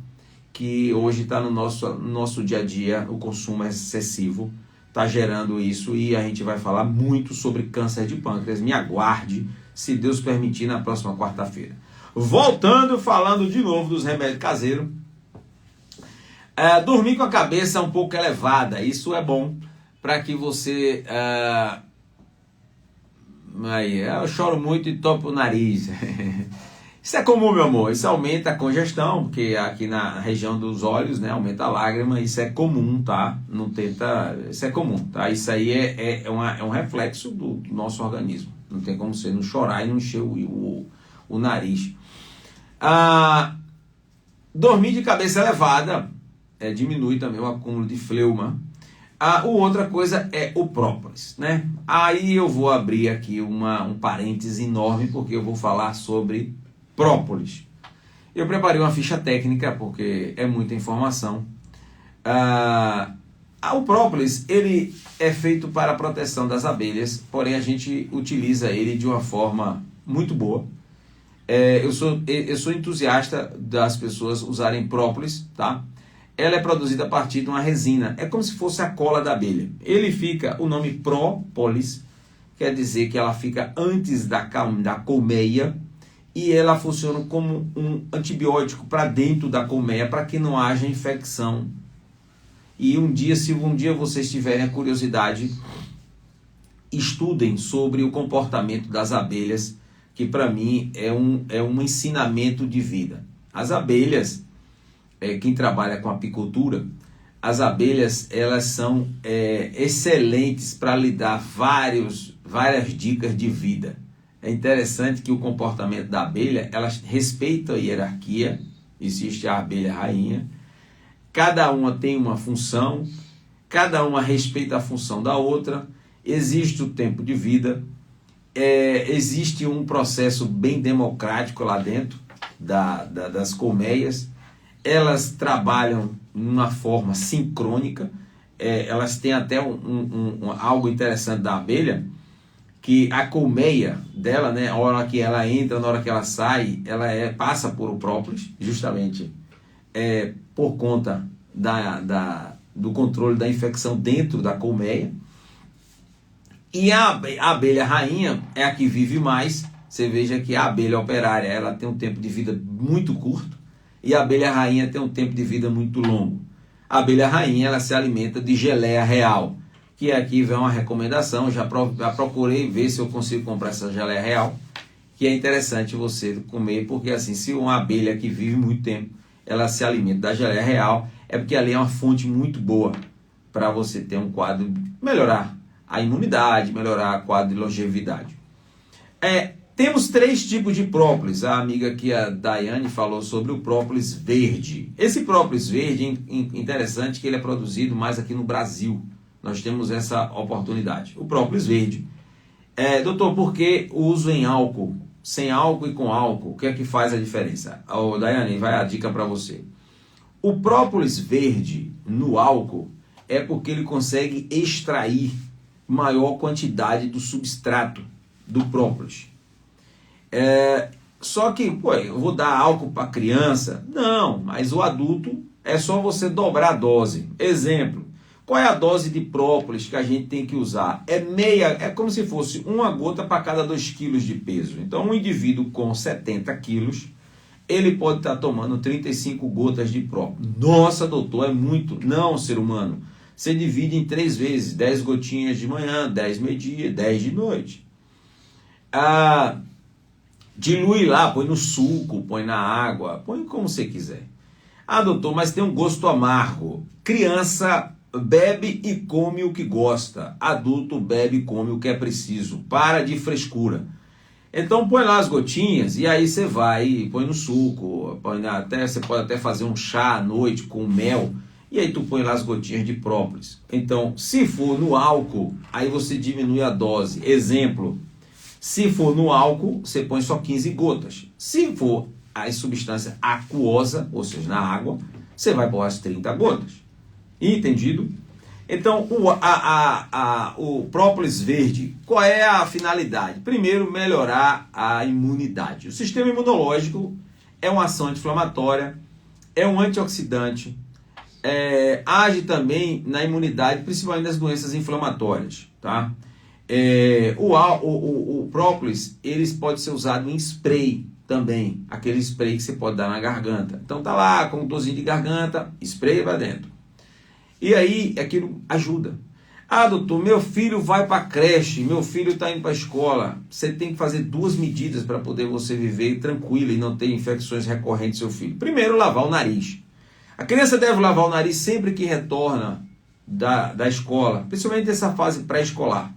que hoje está no nosso dia a dia, o consumo excessivo está gerando isso, e a gente vai falar muito sobre câncer de pâncreas. Me aguarde, se Deus permitir, na próxima quarta-feira. Voltando, falando de novo dos remédios caseiros. Dormir com a cabeça um pouco elevada, isso é bom para que você... eu choro muito e topo o nariz. Isso é comum, meu amor, isso aumenta a congestão, porque aqui na região dos olhos, né, aumenta a lágrima, isso é comum, tá? Isso é comum, tá? Isso aí é um reflexo do nosso organismo. Não tem como você não chorar e não encher o nariz. Dormir de cabeça elevada diminui também o acúmulo de fleuma. Outra coisa é o própolis, né? Aí eu vou abrir aqui um parêntese enorme, porque eu vou falar sobre própolis. Eu preparei uma ficha técnica, porque é muita informação. O própolis, ele é feito para a proteção das abelhas, porém a gente utiliza ele de uma forma muito boa. Eu sou entusiasta das pessoas usarem própolis, tá? Ela é produzida a partir de uma resina. É como se fosse a cola da abelha. O nome própolis quer dizer que ela fica antes da colmeia, e ela funciona como um antibiótico para dentro da colmeia, para que não haja infecção. E se um dia vocês tiverem a curiosidade, estudem sobre o comportamento das abelhas, que para mim é um ensinamento de vida. As abelhas, quem trabalha com apicultura, as abelhas, elas são excelentes para lhe dar várias dicas de vida. É interessante que o comportamento da abelha, ela respeita a hierarquia, existe a abelha rainha, cada uma tem uma função, cada uma respeita a função da outra, existe o tempo de vida, existe um processo bem democrático lá dentro das colmeias, elas trabalham de uma forma sincrônica, elas têm até algo interessante da abelha, que a colmeia dela, né, a hora que ela entra, na hora que ela sai, ela passa por o própolis, justamente por conta do controle da infecção dentro da colmeia. E a abelha rainha é a que vive mais. Você veja que a abelha operária, ela tem um tempo de vida muito curto, e a abelha rainha tem um tempo de vida muito longo. A abelha rainha, ela se alimenta de geleia real, que aqui vem uma recomendação, já procurei ver se eu consigo comprar essa geleia real, que é interessante você comer, porque assim, se uma abelha que vive muito tempo, ela se alimenta da geleia real, é porque ali é uma fonte muito boa para você ter um quadro, melhorar a imunidade, melhorar o quadro de longevidade. Temos 3 tipos de própolis. A amiga aqui, a Daiane, falou sobre o própolis verde. Esse própolis verde, interessante que ele é produzido mais aqui no Brasil. Nós temos essa oportunidade. O própolis verde. Doutor, por que o uso em álcool? Sem álcool e com álcool, o que é que faz a diferença? Daiane, vai a dica para você. O própolis verde no álcool é porque ele consegue extrair maior quantidade do substrato do própolis. Só que, eu vou dar álcool para criança? Não, mas o adulto é só você dobrar a dose. Exemplo, qual é a dose de própolis que a gente tem que usar? É como se fosse 1 gota para cada 2 quilos de peso. Então, um indivíduo com 70 quilos, ele pode estar tomando 35 gotas de própolis. Nossa, doutor, é muito. Não, ser humano. Você divide em 3 vezes, 10 gotinhas de manhã, 10 meio-dia, 10 de noite. Dilui lá, põe no suco, põe na água, põe como você quiser. Doutor, mas tem um gosto amargo. Criança bebe e come o que gosta. Adulto bebe e come o que é preciso. Para de frescura. Então põe lá as gotinhas e aí você vai e põe no suco. Você pode até fazer um chá à noite com mel. E aí tu põe lá as gotinhas de própolis. Então, se for no álcool, aí você diminui a dose. Exemplo, se for no álcool, você põe só 15 gotas. Se for a substância aquosa, ou seja, na água, você vai pôr as 30 gotas. Entendido? Então, o própolis verde, qual é a finalidade? Primeiro, melhorar a imunidade. O sistema imunológico é uma ação anti-inflamatória, é um antioxidante, age também na imunidade, principalmente das doenças inflamatórias, tá? O própolis, ele pode ser usado em spray também, aquele spray que você pode dar na garganta. Então tá lá com um dorzinho de garganta, spray para dentro. E aí aquilo ajuda. Doutor, meu filho vai para a creche, meu filho está indo para a escola. Você tem que fazer 2 medidas para poder você viver tranquilo e não ter infecções recorrentes do seu filho. Primeiro, lavar o nariz. A criança deve lavar o nariz sempre que retorna da escola, principalmente nessa fase pré-escolar.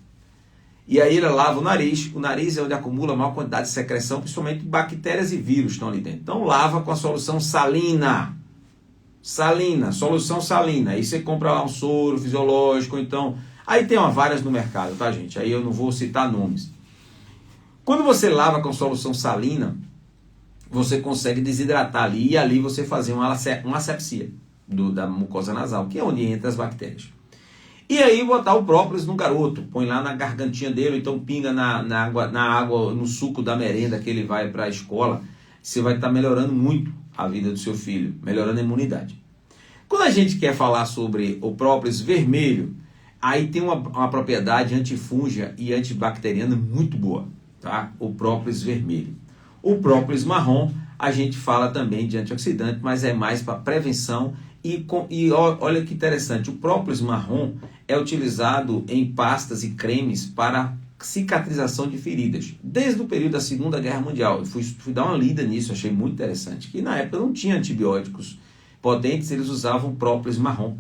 E aí ela lava o nariz é onde acumula a maior quantidade de secreção, principalmente bactérias e vírus estão ali dentro. Então lava com a solução salina. Solução salina. Aí você compra lá um soro fisiológico, então... Aí tem várias no mercado, tá, gente? Aí eu não vou citar nomes. Quando você lava com solução salina, você consegue desidratar ali e ali você fazer uma asepsia da mucosa nasal, que é onde entra as bactérias. E aí botar o própolis no garoto, põe lá na gargantinha dele, então pinga na água, no suco da merenda que ele vai para a escola. Você vai estar melhorando muito a vida do seu filho, melhorando a imunidade. Quando a gente quer falar sobre o própolis vermelho, aí tem uma propriedade antifúngica e antibacteriana muito boa, tá? O própolis vermelho. O própolis marrom, a gente fala também de antioxidante, mas é mais para prevenção. E olha que interessante, o própolis marrom é utilizado em pastas e cremes para cicatrização de feridas, desde o período da Segunda Guerra Mundial. Eu fui dar uma lida nisso, achei muito interessante, que na época não tinha antibióticos potentes, eles usavam própolis marrom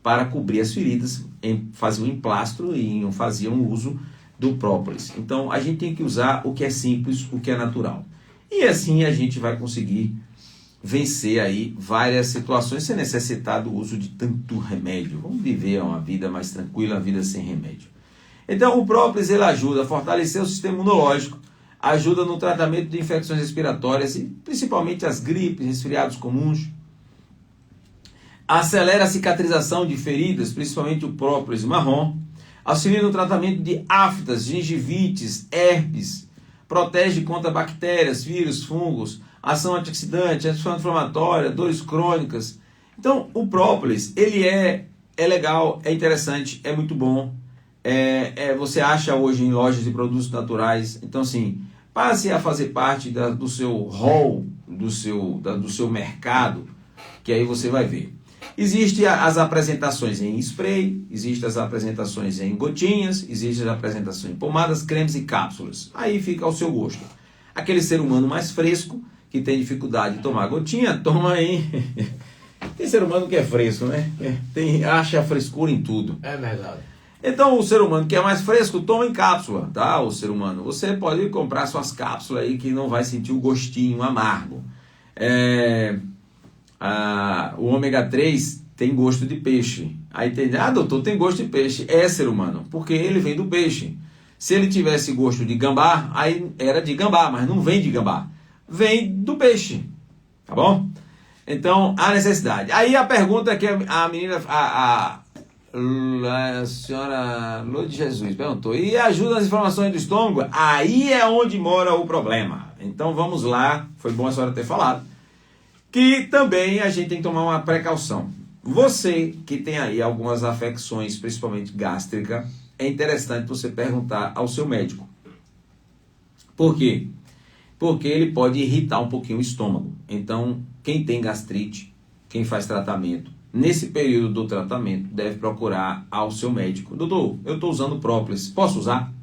para cobrir as feridas, faziam emplastro e faziam uso do própolis. Então a gente tem que usar o que é simples, o que é natural. E assim a gente vai conseguir vencer aí várias situações sem necessitar do uso de tanto remédio. Vamos viver uma vida mais tranquila, uma vida sem remédio. Então o própolis ele ajuda a fortalecer o sistema imunológico, ajuda no tratamento de infecções respiratórias e principalmente as gripes, resfriados comuns. Acelera a cicatrização de feridas, principalmente o própolis marrom. Auxilia no tratamento de aftas, gengivites, herpes. Protege contra bactérias, vírus, fungos. Ação antioxidante, ação inflamatória, dores crônicas. Então, o própolis, ele é legal, é interessante, é muito bom. Você acha hoje em lojas de produtos naturais. Então, assim, passe a fazer parte do seu hall, do seu mercado, que aí você vai ver. Existem as apresentações em spray, existem as apresentações em gotinhas, existem as apresentações em pomadas, cremes e cápsulas. Aí fica ao seu gosto. Aquele ser humano mais fresco, que tem dificuldade de tomar gotinha, toma em... Tem ser humano que é fresco, né? Acha frescura em tudo. É verdade. Então o ser humano que é mais fresco, toma em cápsula, tá? O ser humano, você pode comprar suas cápsulas aí que não vai sentir o gostinho amargo. O ômega 3 tem gosto de peixe. Aí tem, doutor, tem gosto de peixe. É, ser humano, porque ele vem do peixe. Se ele tivesse gosto de gambá, aí era de gambá, mas não vem de gambá. Vem do peixe, tá bom? Então, a necessidade. Aí a pergunta que a menina, a senhora Lô de Jesus perguntou, e ajuda nas inflamações do estômago? Aí é onde mora o problema. Então vamos lá, foi bom a senhora ter falado, que também a gente tem que tomar uma precaução. Você que tem aí algumas afecções, principalmente gástrica, é interessante você perguntar ao seu médico. Por quê? Porque ele pode irritar um pouquinho o estômago. Então, quem tem gastrite, quem faz tratamento, nesse período do tratamento, deve procurar ao seu médico. Doutor, eu estou usando própolis, posso usar?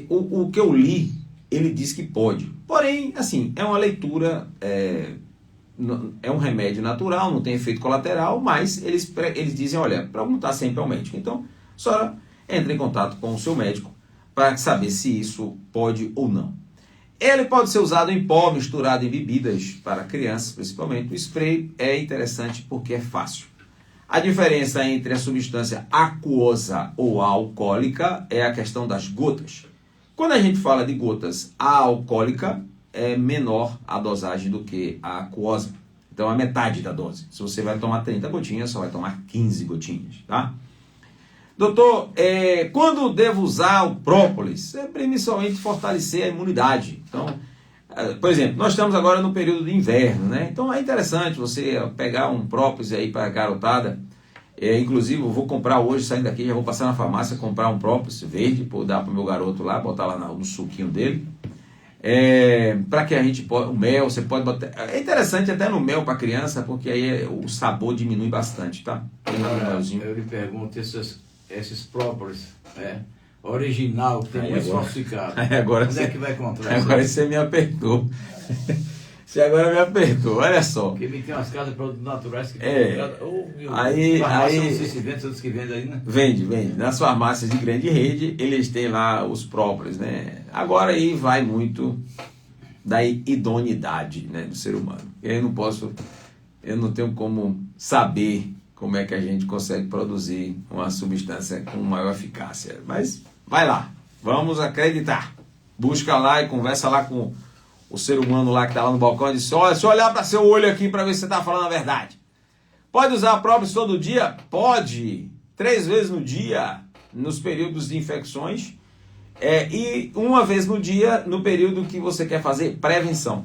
O que eu li, ele diz que pode. Porém, assim, é uma leitura, é um remédio natural, não tem efeito colateral, mas eles dizem, olha, perguntar sempre ao médico. Então, a senhora entra em contato com o seu médico para saber se isso pode ou não. Ele pode ser usado em pó, misturado em bebidas, para crianças principalmente. O spray é interessante porque é fácil. A diferença entre a substância aquosa ou alcoólica é a questão das gotas. Quando a gente fala de gotas, a alcoólica é menor a dosagem do que a aquosa. Então, a metade da dose. Se você vai tomar 30 gotinhas, só vai tomar 15 gotinhas, tá? Doutor, quando devo usar o própolis? É principalmente fortalecer a imunidade. Então, por exemplo, nós estamos agora no período de inverno, né? Então é interessante você pegar um própolis aí para a garotada. Inclusive, eu vou comprar hoje, saindo daqui, já vou passar na farmácia, comprar um própolis verde, dar para o meu garoto lá, botar lá no suquinho dele. Para que a gente o mel, você pode botar. É interessante até no mel para criança, porque aí o sabor diminui bastante, tá? Eu lhe pergunto, esses própolis, original, que tem muito falsificado. Agora onde é que vai encontrar? Agora você me apertou. Você agora me apertou, olha só. Porque me tem umas casas de produtos naturais que aí não sei se vende, outros que vendem aí, né? Vende. Nas farmácias de grande rede, eles têm lá os próprios, né? Agora aí vai muito da idoneidade, né, do ser humano. Eu não tenho como saber como é que a gente consegue produzir uma substância com maior eficácia. Mas vai lá, vamos acreditar. Busca lá e conversa lá com o ser humano lá que está lá no balcão e diz, olha, se eu olhar para seu olho aqui para ver se você está falando a verdade. Pode usar própolis todo dia? Pode. 3 vezes no dia, nos períodos de infecções. E 1 vez no dia, no período que você quer fazer prevenção.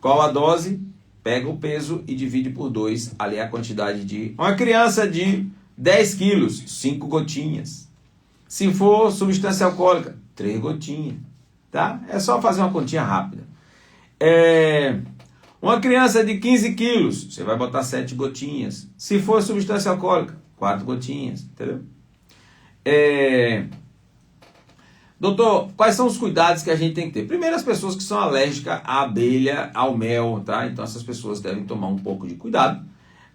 Qual a dose? Pega o peso e divide por 2, ali é a quantidade de... Uma criança de 10 quilos, 5 gotinhas. Se for substância alcoólica, 3 gotinhas. Tá? É só fazer uma continha rápida. Uma criança de 15 quilos, você vai botar 7 gotinhas. Se for substância alcoólica, 4 gotinhas. Entendeu? Doutor, quais são os cuidados que a gente tem que ter? Primeiro, as pessoas que são alérgicas à abelha, ao mel, tá? Então essas pessoas devem tomar um pouco de cuidado.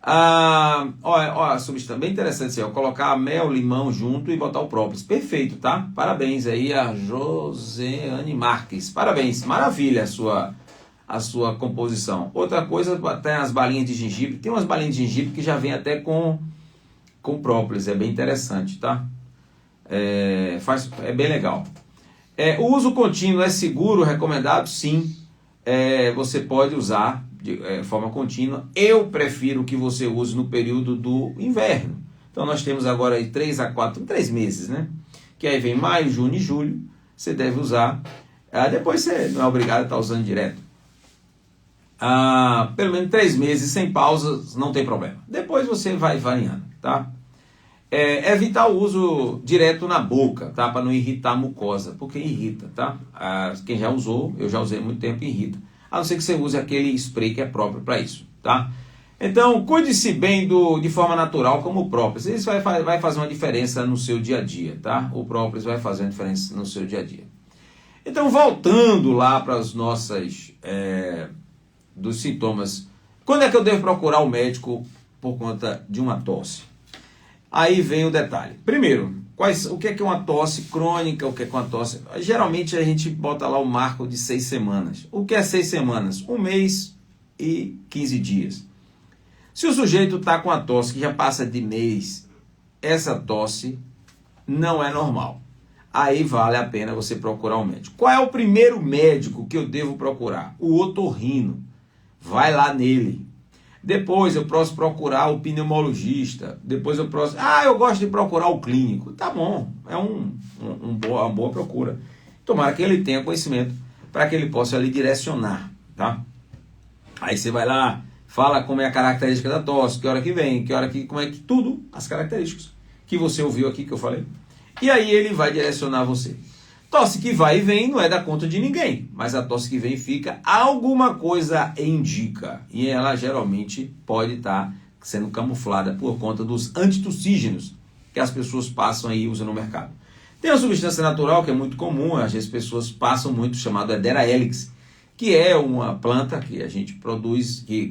Olha, substância bem interessante assim, ó, colocar mel, limão junto e botar o própolis. Perfeito, tá? Parabéns aí a Joseane Marques. Parabéns, maravilha a sua composição. Outra coisa, tem as balinhas de gengibre. Tem umas balinhas de gengibre que já vem até com própolis, é bem interessante, tá? É bem legal. O uso contínuo é seguro, recomendado? Sim. Você pode usar de forma contínua. Eu prefiro que você use no período do inverno. Então nós temos agora aí 3 meses, né? Que aí vem maio, junho e julho. Você deve usar. Depois você não é obrigado a estar usando direto. Pelo menos 3 meses sem pausas, não tem problema. Depois você vai variando, tá? Evitar o uso direto na boca, tá? Para não irritar a mucosa, porque irrita, tá? Quem já usou, eu já usei há muito tempo, irrita. A não ser que você use aquele spray que é próprio para isso, tá? Então, cuide-se bem de forma natural, como o própolis. Isso vai fazer uma diferença no seu dia a dia, tá? O própolis vai fazer uma diferença no seu dia a dia. Então, voltando lá para as nossas... dos sintomas. Quando é que eu devo procurar o médico por conta de uma tosse? Aí vem o detalhe. Primeiro, o que é uma tosse crônica? O que é uma tosse? Geralmente a gente bota lá o marco de 6 semanas. O que é 6 semanas? 1 mês e 15 dias. Se o sujeito está com a tosse que já passa de mês, essa tosse não é normal. Aí vale a pena você procurar um médico. Qual é o primeiro médico que eu devo procurar? O otorrino. Vai lá nele. Depois eu posso procurar o pneumologista. Depois eu posso... eu gosto de procurar o clínico. Tá bom, é uma boa procura. Tomara que ele tenha conhecimento para que ele possa lhe direcionar, tá? Aí você vai lá, fala como é a característica da tosse, que hora que vem, como é que tudo, as características que você ouviu aqui que eu falei. E aí ele vai direcionar você. Tosse que vai e vem não é da conta de ninguém, mas a tosse que vem e fica, alguma coisa indica. E ela geralmente pode estar sendo camuflada por conta dos antitussígenos que as pessoas passam aí e usam no mercado. Tem uma substância natural que é muito comum, às vezes as pessoas passam muito, chamado Hedera helix, que é uma planta que a gente produz, que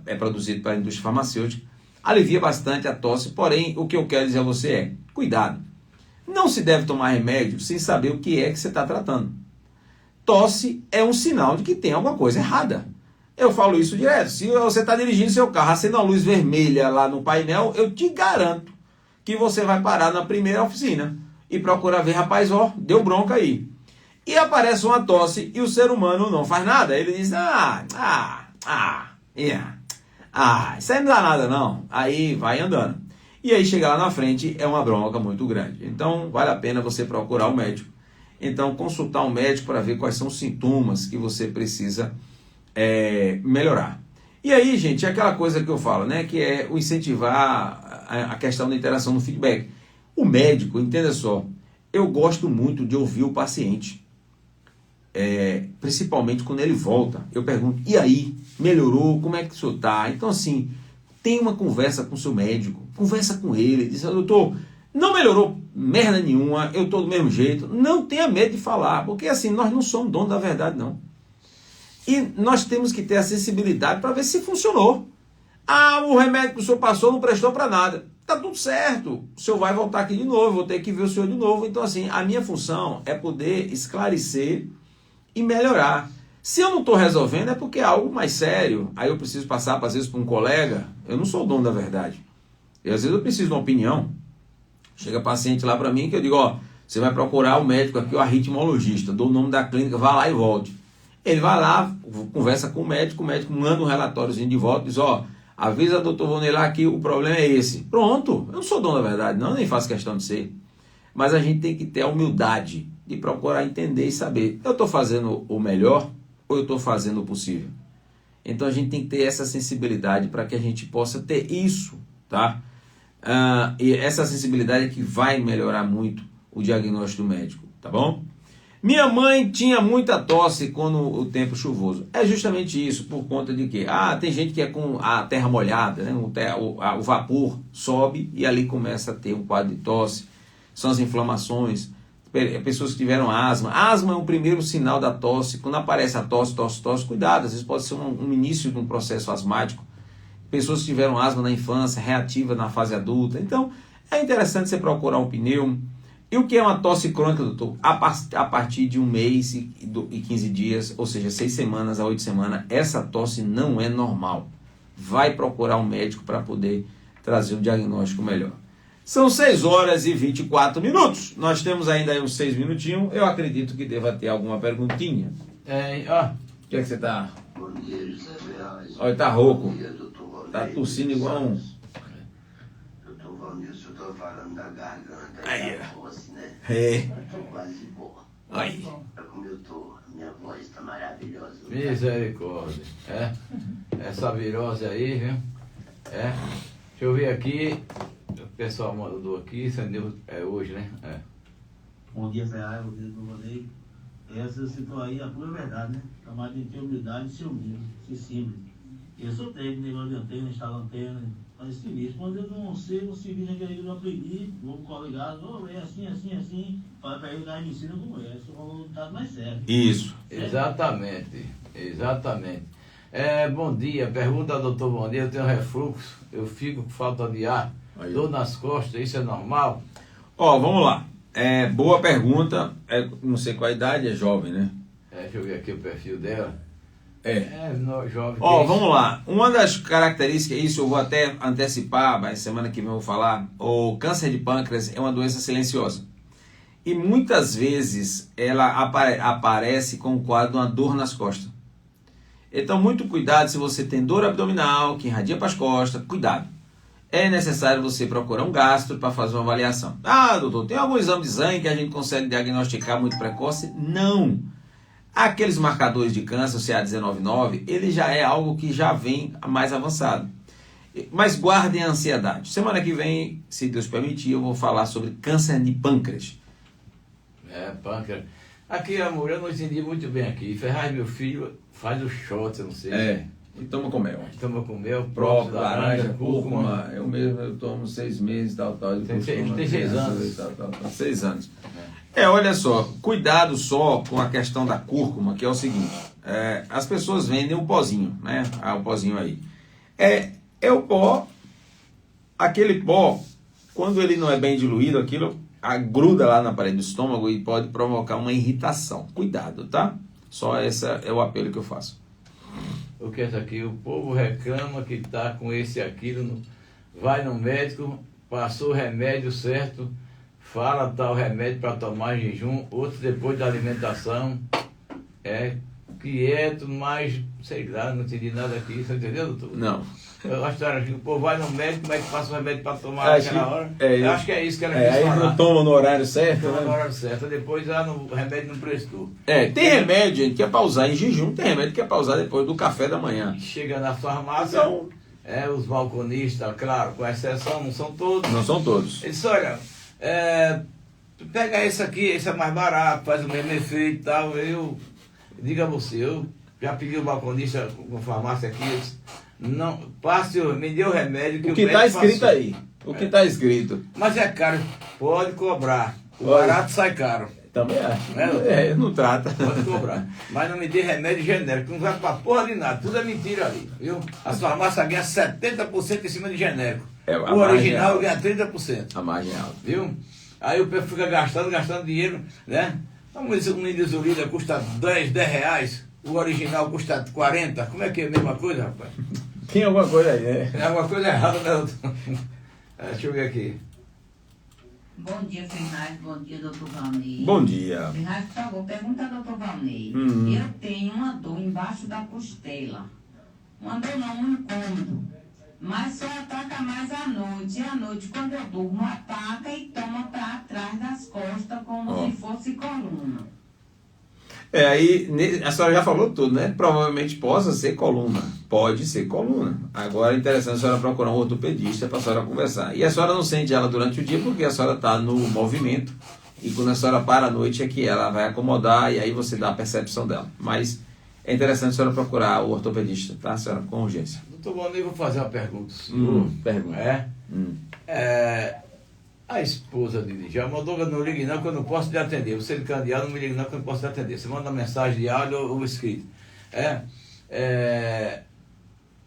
é produzido para a indústria farmacêutica, alivia bastante a tosse, porém o que eu quero dizer a você é, cuidado. Não se deve tomar remédio sem saber o que é que você está tratando. Tosse é um sinal de que tem alguma coisa errada. Eu falo isso direto. Se você está dirigindo seu carro, acende uma luz vermelha lá no painel, eu te garanto que você vai parar na primeira oficina e procurar ver, rapaz, deu bronca aí. E aparece uma tosse e o ser humano não faz nada. Ele diz, isso aí não dá nada não. Aí vai andando. E aí chegar lá na frente é uma bronca muito grande. Então vale a pena você procurar o médico. Então consultar um médico para ver quais são os sintomas que você precisa melhorar. E aí, gente, é aquela coisa que eu falo, né? Que é o incentivar a questão da interação no feedback. O médico, entenda só, eu gosto muito de ouvir o paciente. Principalmente quando ele volta. Eu pergunto, e aí? Melhorou? Como é que o senhor está? Então assim... Tem uma conversa com o seu médico, conversa com ele, diz, doutor, não melhorou merda nenhuma, eu estou do mesmo jeito. Não tenha medo de falar, porque assim, nós não somos donos da verdade, não. E nós temos que ter a sensibilidade para ver se funcionou. O remédio que o senhor passou não prestou para nada. Tá tudo certo, o senhor vai voltar aqui de novo, vou ter que ver o senhor de novo. Então assim, a minha função é poder esclarecer e melhorar. Se eu não estou resolvendo é porque é algo mais sério. Aí eu preciso passar, às vezes, para um colega. Eu não sou o dono da verdade. E às vezes eu preciso de uma opinião. Chega paciente lá para mim que eu digo, você vai procurar o médico aqui, o arritmologista. Dou o nome da clínica, vá lá e volte. Ele vai lá, conversa com o médico manda um relatóriozinho de volta, diz, avisa a doutor Vonelá que o problema é esse. Pronto, eu não sou dono da verdade, não, nem faço questão de ser. Mas a gente tem que ter a humildade de procurar entender e saber, eu estou fazendo o melhor ou eu estou fazendo o possível? Então a gente tem que ter essa sensibilidade para que a gente possa ter isso, tá? E essa sensibilidade é que vai melhorar muito o diagnóstico do médico, tá bom? Minha mãe tinha muita tosse quando o tempo chuvoso. É justamente isso, por conta de que tem gente que é com a terra molhada, né? O vapor sobe e ali começa a ter um quadro de tosse. São as inflamações. Pessoas que tiveram asma. Asma é o primeiro sinal da tosse. Quando aparece a tosse, cuidado. Às vezes pode ser um início de um processo asmático pessoas que tiveram asma na infância, reativa na fase adulta. Então, é interessante você procurar um pneu. E o que é uma tosse crônica, doutor? A partir de 1 mês e 15 dias, ou seja, 6 semanas a 8 semanas, essa tosse não é normal. Vai procurar um médico para poder trazer um diagnóstico melhor. São 6 horas e 24 minutos. Nós temos ainda aí uns 6 minutinhos. Eu acredito que deva ter alguma perguntinha. O que é que você está? Bom dia, José Ferraz. Olha, tá rouco. Bom dia, doutor Valdir. Tá tossindo igual um... Doutor Valdir, o senhor tá falando da garganta. Aí, da tosse, né? É. Tô quase boa. Aí. É como eu tô. Minha voz tá maravilhosa. Misericórdia. Essa virose aí, viu? Deixa eu ver aqui. O pessoal mandou aqui, é hoje, né? Bom dia, Ferraz, bom dia, doutor Valdir. Essa citou aí a pura verdade, né? Chamar de ter humildade e ser humilde, ser simples. Eu sou técnico, negócio de antena, instalo antena, faz serviço. Quando eu não sei o serviço naquele que eu aprendi, vou pro coligado, é assim, fala pra ele, me ensina como é. Esse é o resultado mais certo. Isso. Exatamente. Bom dia, pergunta ao doutor Bom dia, eu tenho refluxo, eu fico com falta de ar, dor nas costas, isso é normal? Vamos lá. Boa pergunta. Não sei qual a idade, é jovem, né? Deixa eu ver aqui o perfil dela. Jovem. Vamos lá. Uma das características, isso eu vou até antecipar, mas semana que vem eu vou falar, o câncer de pâncreas é uma doença silenciosa. E muitas vezes ela aparece com o quadro de uma dor nas costas. Então, muito cuidado se você tem dor abdominal, que irradia para as costas, cuidado. É necessário você procurar um gastro para fazer uma avaliação. Doutor, tem algum exame de sangue que a gente consegue diagnosticar muito precoce? Não. Aqueles marcadores de câncer, o CA199, ele já é algo que já vem mais avançado. Mas guardem a ansiedade. Semana que vem, se Deus permitir, eu vou falar sobre câncer de pâncreas. Pâncreas. Aqui, amor, eu não entendi muito bem aqui. Ferraz, meu filho, faz o shot, eu não sei. E toma com mel. Toma com mel, próprio, laranja, cúrcuma. Eu tomo 6 meses, tal. Ele tem 6 anos. 6 anos. Olha só, cuidado só com a questão da cúrcuma, que é o seguinte, as pessoas vendem um pozinho, né? O pozinho aí. É o pó, aquele pó, quando ele não é bem diluído, aquilo gruda lá na parede do estômago e pode provocar uma irritação. Cuidado, tá? Só esse é o apelo que eu faço. O que é isso aqui? O povo reclama que está com esse aquilo, vai no médico, passou o remédio certo, fala tal remédio para tomar em jejum, outro depois da alimentação, quieto, mas sei lá, não entendi nada aqui, você entendeu, doutor? Não. Eu acho que o povo vai no médico, o médico passa o remédio para tomar naquela hora. Eu acho que é isso que ela quis falar. Aí não toma no horário certo, toma no horário certo, depois o remédio não prestou. Tem remédio, gente, que é para usar em jejum, tem remédio que é para usar depois do café da manhã. Chega na farmácia, os balconistas, claro, com exceção, não são todos. Não são todos. Eles dizem, olha, tu pega esse aqui, esse é mais barato, faz o mesmo efeito e tal. Diga a você, eu já pedi o balconista com farmácia aqui, eu disse, não, me dê o remédio que o que está escrito passou. Aí. O que está escrito. Mas é caro, pode cobrar. O barato sai caro. Também acho. Não trata. Pode cobrar. Mas não me dê remédio genérico, não vai pra porra de nada, tudo é mentira ali, viu? As farmácias ganham 70% em cima de genérico. O original ganha 30%. A margem é alta. Viu? Aí o povo fica gastando dinheiro, né? Um nidosulida custa 10 reais, o original custa 40. Como é que é a mesma coisa, rapaz? Tem alguma coisa aí, né? Tem alguma coisa errada, né, doutor? Deixa eu ver aqui. Bom dia, Ferraz. Bom dia, doutor Valnei. Bom dia. Ferraz, por favor, pergunta ao doutor Valnei. Eu tenho uma dor embaixo da costela. Uma dor não, um incômodo. Mas só ataca mais à noite. E à noite, quando eu durmo, ataca e toma para trás das costas, como se fosse coluna. Aí a senhora já falou tudo, né? Provavelmente possa ser coluna. Pode ser coluna. Agora é interessante a senhora procurar um ortopedista para a senhora conversar. E a senhora não sente ela durante o dia porque a senhora está no movimento. E quando a senhora para à noite é que ela vai acomodar e aí você dá a percepção dela. Mas é interessante a senhora procurar o ortopedista, tá, senhora? Com urgência. Doutor Valnei, vou fazer uma pergunta. Pergunta. A esposa de Djalma mandou, não ligue não que eu não posso lhe atender. Você de candidato, não me ligue não que eu não posso lhe atender. Você manda uma mensagem de áudio ou escrito.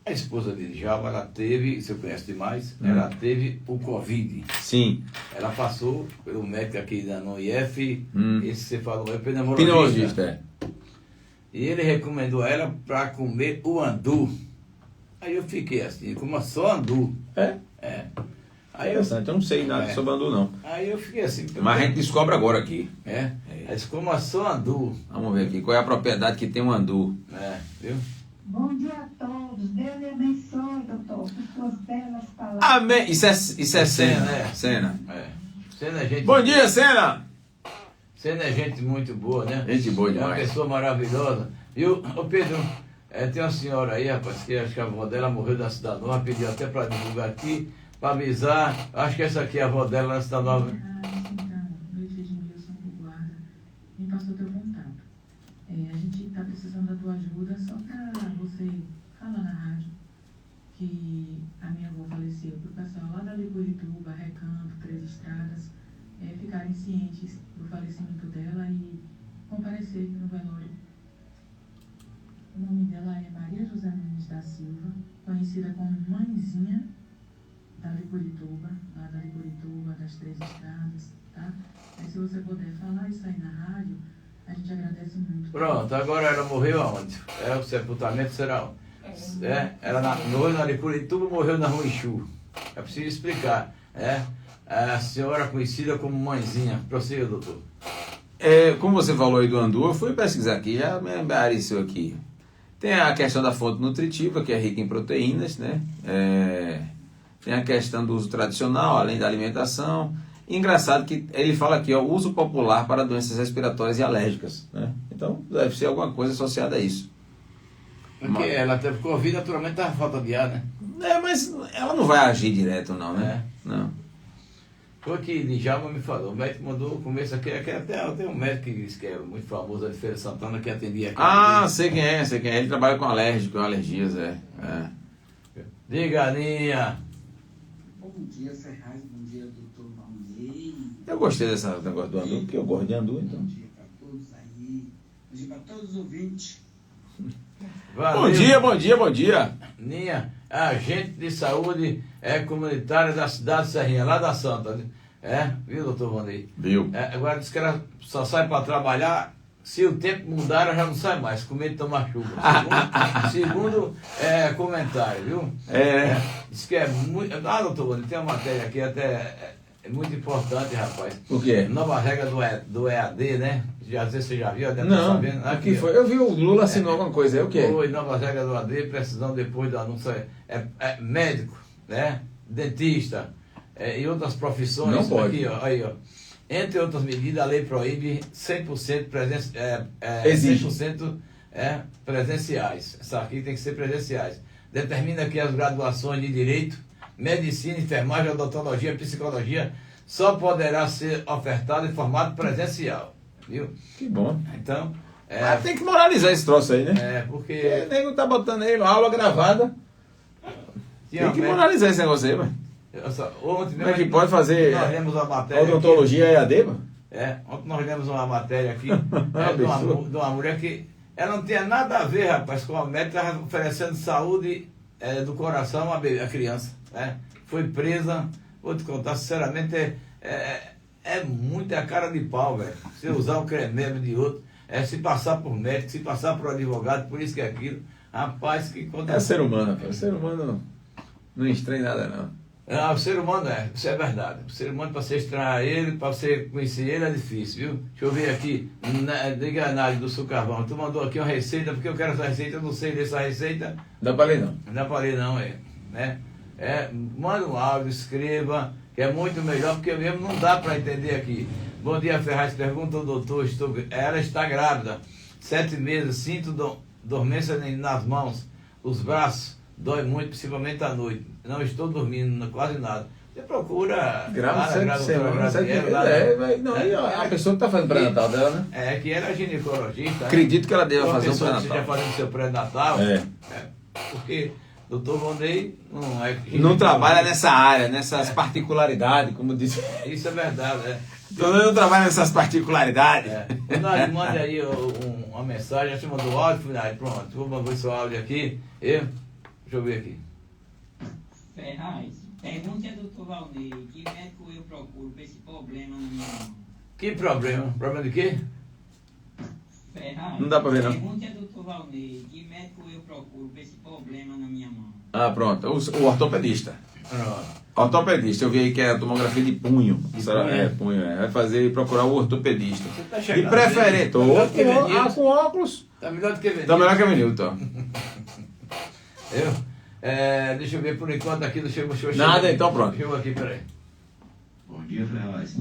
A esposa de Djalma, ela teve, você conhece demais, ela teve o Covid. Sim. Ela passou pelo médico aqui no IF, esse você falou, é Pneumologista, é. E ele recomendou ela para comer o andu. Aí eu fiquei assim, como só andu. É? É. Aí eu não sei nada sobre andu, não. Aí eu fiquei assim. Mas a gente descobre agora aqui. É? Aí disse, como só andu. Vamos ver aqui, qual é a propriedade que tem um andu. É, viu? Bom dia a todos. Deus lhe abençoe, doutor, por suas belas palavras. Amém. Isso é Sena, né? Sena. É. Sena é gente. Bom dia, Sena! Sena é gente muito boa, né? Gente boa É uma demais. pessoa maravilhosa. Viu? Ô Pedro, tem uma senhora aí, rapaz, que acho que a avó dela morreu na Cidade Nova, pediu até para divulgar aqui, para avisar. Acho que essa aqui é a avó dela na Cidade Nova. Me passou teu contato. A gente está precisando da tua ajuda só para você falar na rádio que a minha avó faleceu, para o pessoal lá da Licurituba, Recanto, Três Estradas, ficarem cientes do falecimento dela e comparecer no velório. O nome dela é Maria José Nunes da Silva, conhecida como Mãezinha da Licurituba, lá da Licurituba, das Três Estradas, tá? Aí se você puder falar isso aí na rádio, a gente agradece muito. Pronto, agora ela morreu aonde? O sepultamento será onde? Ela morreu na Licurituba, morreu na Rua Ixu. É preciso explicar. A senhora conhecida como Mãezinha. Prossiga, doutor. Como você falou aí do andu, eu fui pesquisar aqui, já me apareceu aqui. Tem a questão da fonte nutritiva, que é rica em proteínas, né? Tem a questão do uso tradicional, além da alimentação. Engraçado que ele fala aqui, ó, uso popular para doenças respiratórias e alérgicas, né? Então, deve ser alguma coisa associada a isso. Porque ela teve Covid, naturalmente tá falta de ar, né? Mas ela não vai agir direto, não, né? Não. Foi que Djalma me falou, o médico mandou o começo aqui, tem um médico que é muito famoso ali de Feira Santana que atendia aqui. Sei quem é. Ele trabalha com alergias, Diga, Aninha. Bom dia, Ferraz. Bom dia, doutor Valnei. Eu gostei desse negócio do andu, porque eu gosto de andu, então. Bom dia para todos aí. Bom dia para todos os ouvintes. Valeu. Bom dia. Ninha, agente de saúde comunitária da cidade de Serrinha, lá da Santa. Viu, doutor Vanei? Viu? Agora diz que ela só sai para trabalhar, se o tempo mudar, ela já não sai mais, com medo de tomar chuva. Segundo comentário, viu? Diz que é muito. Doutor Vanei, tem uma matéria aqui até muito importante, rapaz. O quê? Nova regra do EAD, né? Às vezes você já viu, deve estar Não, sabendo. o que foi? Eu vi o Lula assinou alguma coisa, é o quê? Foi nova regra do AD, precisão depois do anúncio, médico, né? Dentista e outras profissões. Não pode. Aqui, ó. Entre outras medidas, a lei proíbe 100% Exige. 100% presenciais. Essa aqui tem que ser presenciais. Determina que as graduações de Direito, Medicina, Enfermagem, Odontologia, Psicologia só poderá ser ofertada em formato presencial. Viu? Que bom. Então. Mas tem que moralizar esse troço aí, né? Porque. O nego tá botando aí aula gravada. Tem que moralizar esse negócio aí, mano. Ontem Como é que pode fazer nós lemos uma matéria. Odontologia EAD, mano? Ontem nós lemos uma matéria aqui Absurdo. de uma mulher que ela não tinha nada a ver, rapaz, com a médica, estava oferecendo saúde do coração à criança. Foi presa, vou te contar, sinceramente, é muita cara de pau, velho. Se usar um creme de outro, se passar por médico, se passar por advogado, por isso que é aquilo. Rapaz, que conta. É ser humano, rapaz. O ser humano não estranha nada, não. O ser humano isso é verdade. O ser humano, para você estranhar ele, para você conhecer ele, é difícil, viu? Deixa eu ver aqui, diga a análise do Sul Carvão. Tu mandou aqui uma receita, porque eu quero essa receita, eu não sei dessa receita. Não dá pra ler, não. Não dá pra ler, não, né? Manda um áudio, escreva, que é muito melhor, porque mesmo não dá para entender aqui. Bom dia, Ferraz. Pergunta ao doutor, ela está grávida, 7 meses, sinto dormência nas mãos, os braços, dói muito, principalmente à noite. Não estou dormindo, quase nada. Você procura... Grávida, 7 semanas, a pessoa que está fazendo pré-natal dela, né? Que era ginecologista. Acredito que ela deva fazer um pré-natal. Você pré-natal. já fazendo seu pré-natal. Porque doutor Vonei não é... Não trabalha nessa área, nessas particularidades, como disse. Isso é verdade, Então não trabalha nessas particularidades. Mande aí uma mensagem, você mandou áudio, pronto, vou mandar seu áudio aqui. Deixa eu ver aqui. Ferraz, pergunte a doutor Valnei, que médico eu procuro para esse problema na minha mão? Que problema? Problema de quê? Ferraz, Não dá pra ver, não. pergunte a doutor Valnei, que médico eu procuro para esse problema na minha mão? Ah, pronto. O ortopedista. Pronto. Ortopedista, eu vi aí que é a tomografia de punho. De Será? punho. É, punho, é. Vai fazer e procurar o ortopedista. Você tá De chegando. preferência. Tô Melhor do que Venilton. com óculos. Tá melhor do que Venilton. Tá melhor que a Venilton. Deixa eu ver por enquanto aqui, deixa eu Nada, então pronto. Chegou aqui, peraí. Bom dia, Ferraz.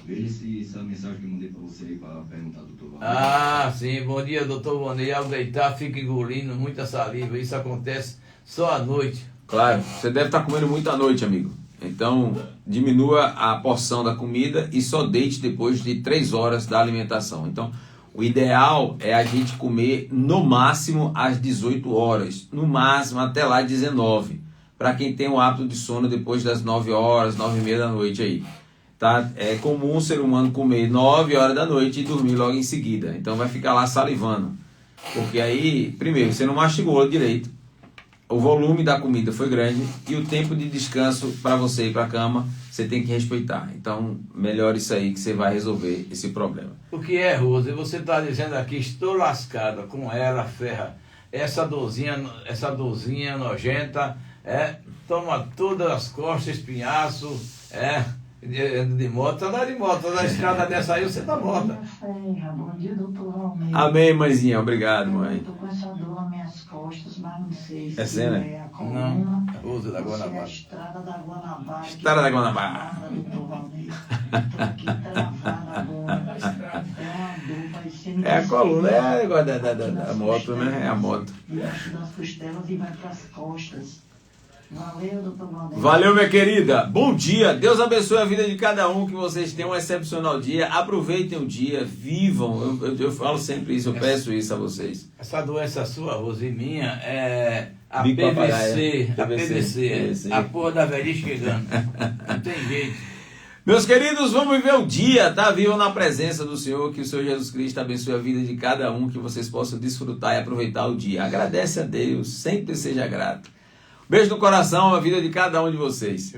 Veja se essa mensagem que eu mandei pra você aí para perguntar do doutor Valnei. Ah, sim. Bom dia, doutor Valnei. Ao deitar, fica engolindo muita saliva. Isso acontece só à noite. Claro, você deve estar comendo muito à noite, amigo. Então, diminua a porção da comida e só deite depois de 3 horas da alimentação. Então, o ideal é a gente comer no máximo às 18 horas, no máximo até lá 19, para quem tem o hábito de sono depois das 9 horas, 9h30 da noite aí. Tá? É comum o ser humano comer 9 horas da noite e dormir logo em seguida. Então vai ficar lá salivando. Porque aí, primeiro, você não mastigou direito, o volume da comida foi grande e o tempo de descanso para você ir para a cama, você tem que respeitar. Então, melhor isso aí que você vai resolver esse problema. O que é, Rose? Você está dizendo aqui, estou lascada com ela, ferra. Essa dorzinha nojenta, toma todas as costas, espinhaço, de moto. Anda de moto, na estrada dessa aí você tá morta. Bom dia, doutor Valnei. Amém, mãezinha. Obrigado, mãe. Eu tô com essa dor nas minhas costas, mas não sei se É cena? é a coluna. Não, Rose da ou se é a Guanabara. estrada da Guanabara. Estrada da Guanabara. Doutor Valnei. Tô aqui travada agora. É uma dor parecendo... É a coluna, é o negócio da moto, né? É a moto. Debaixo das costelas e vai pras costas. Valeu, doutor Valnei. Valeu, minha querida. Bom dia. Deus abençoe a vida de cada um. Que vocês tenham um excepcional dia. Aproveitem o dia. Vivam. Eu falo sempre isso. Eu peço isso a vocês. Essa doença sua, Rose, e minha, é a Bico PVC. papagaio. A PVC. A porra da velhice chegando. Não tem jeito. Meus queridos, vamos viver o dia, tá? Vivam na presença do Senhor, que o Senhor Jesus Cristo abençoe a vida de cada um, que vocês possam desfrutar e aproveitar o dia. Agradece a Deus, sempre seja grato. Beijo no coração, a vida de cada um de vocês.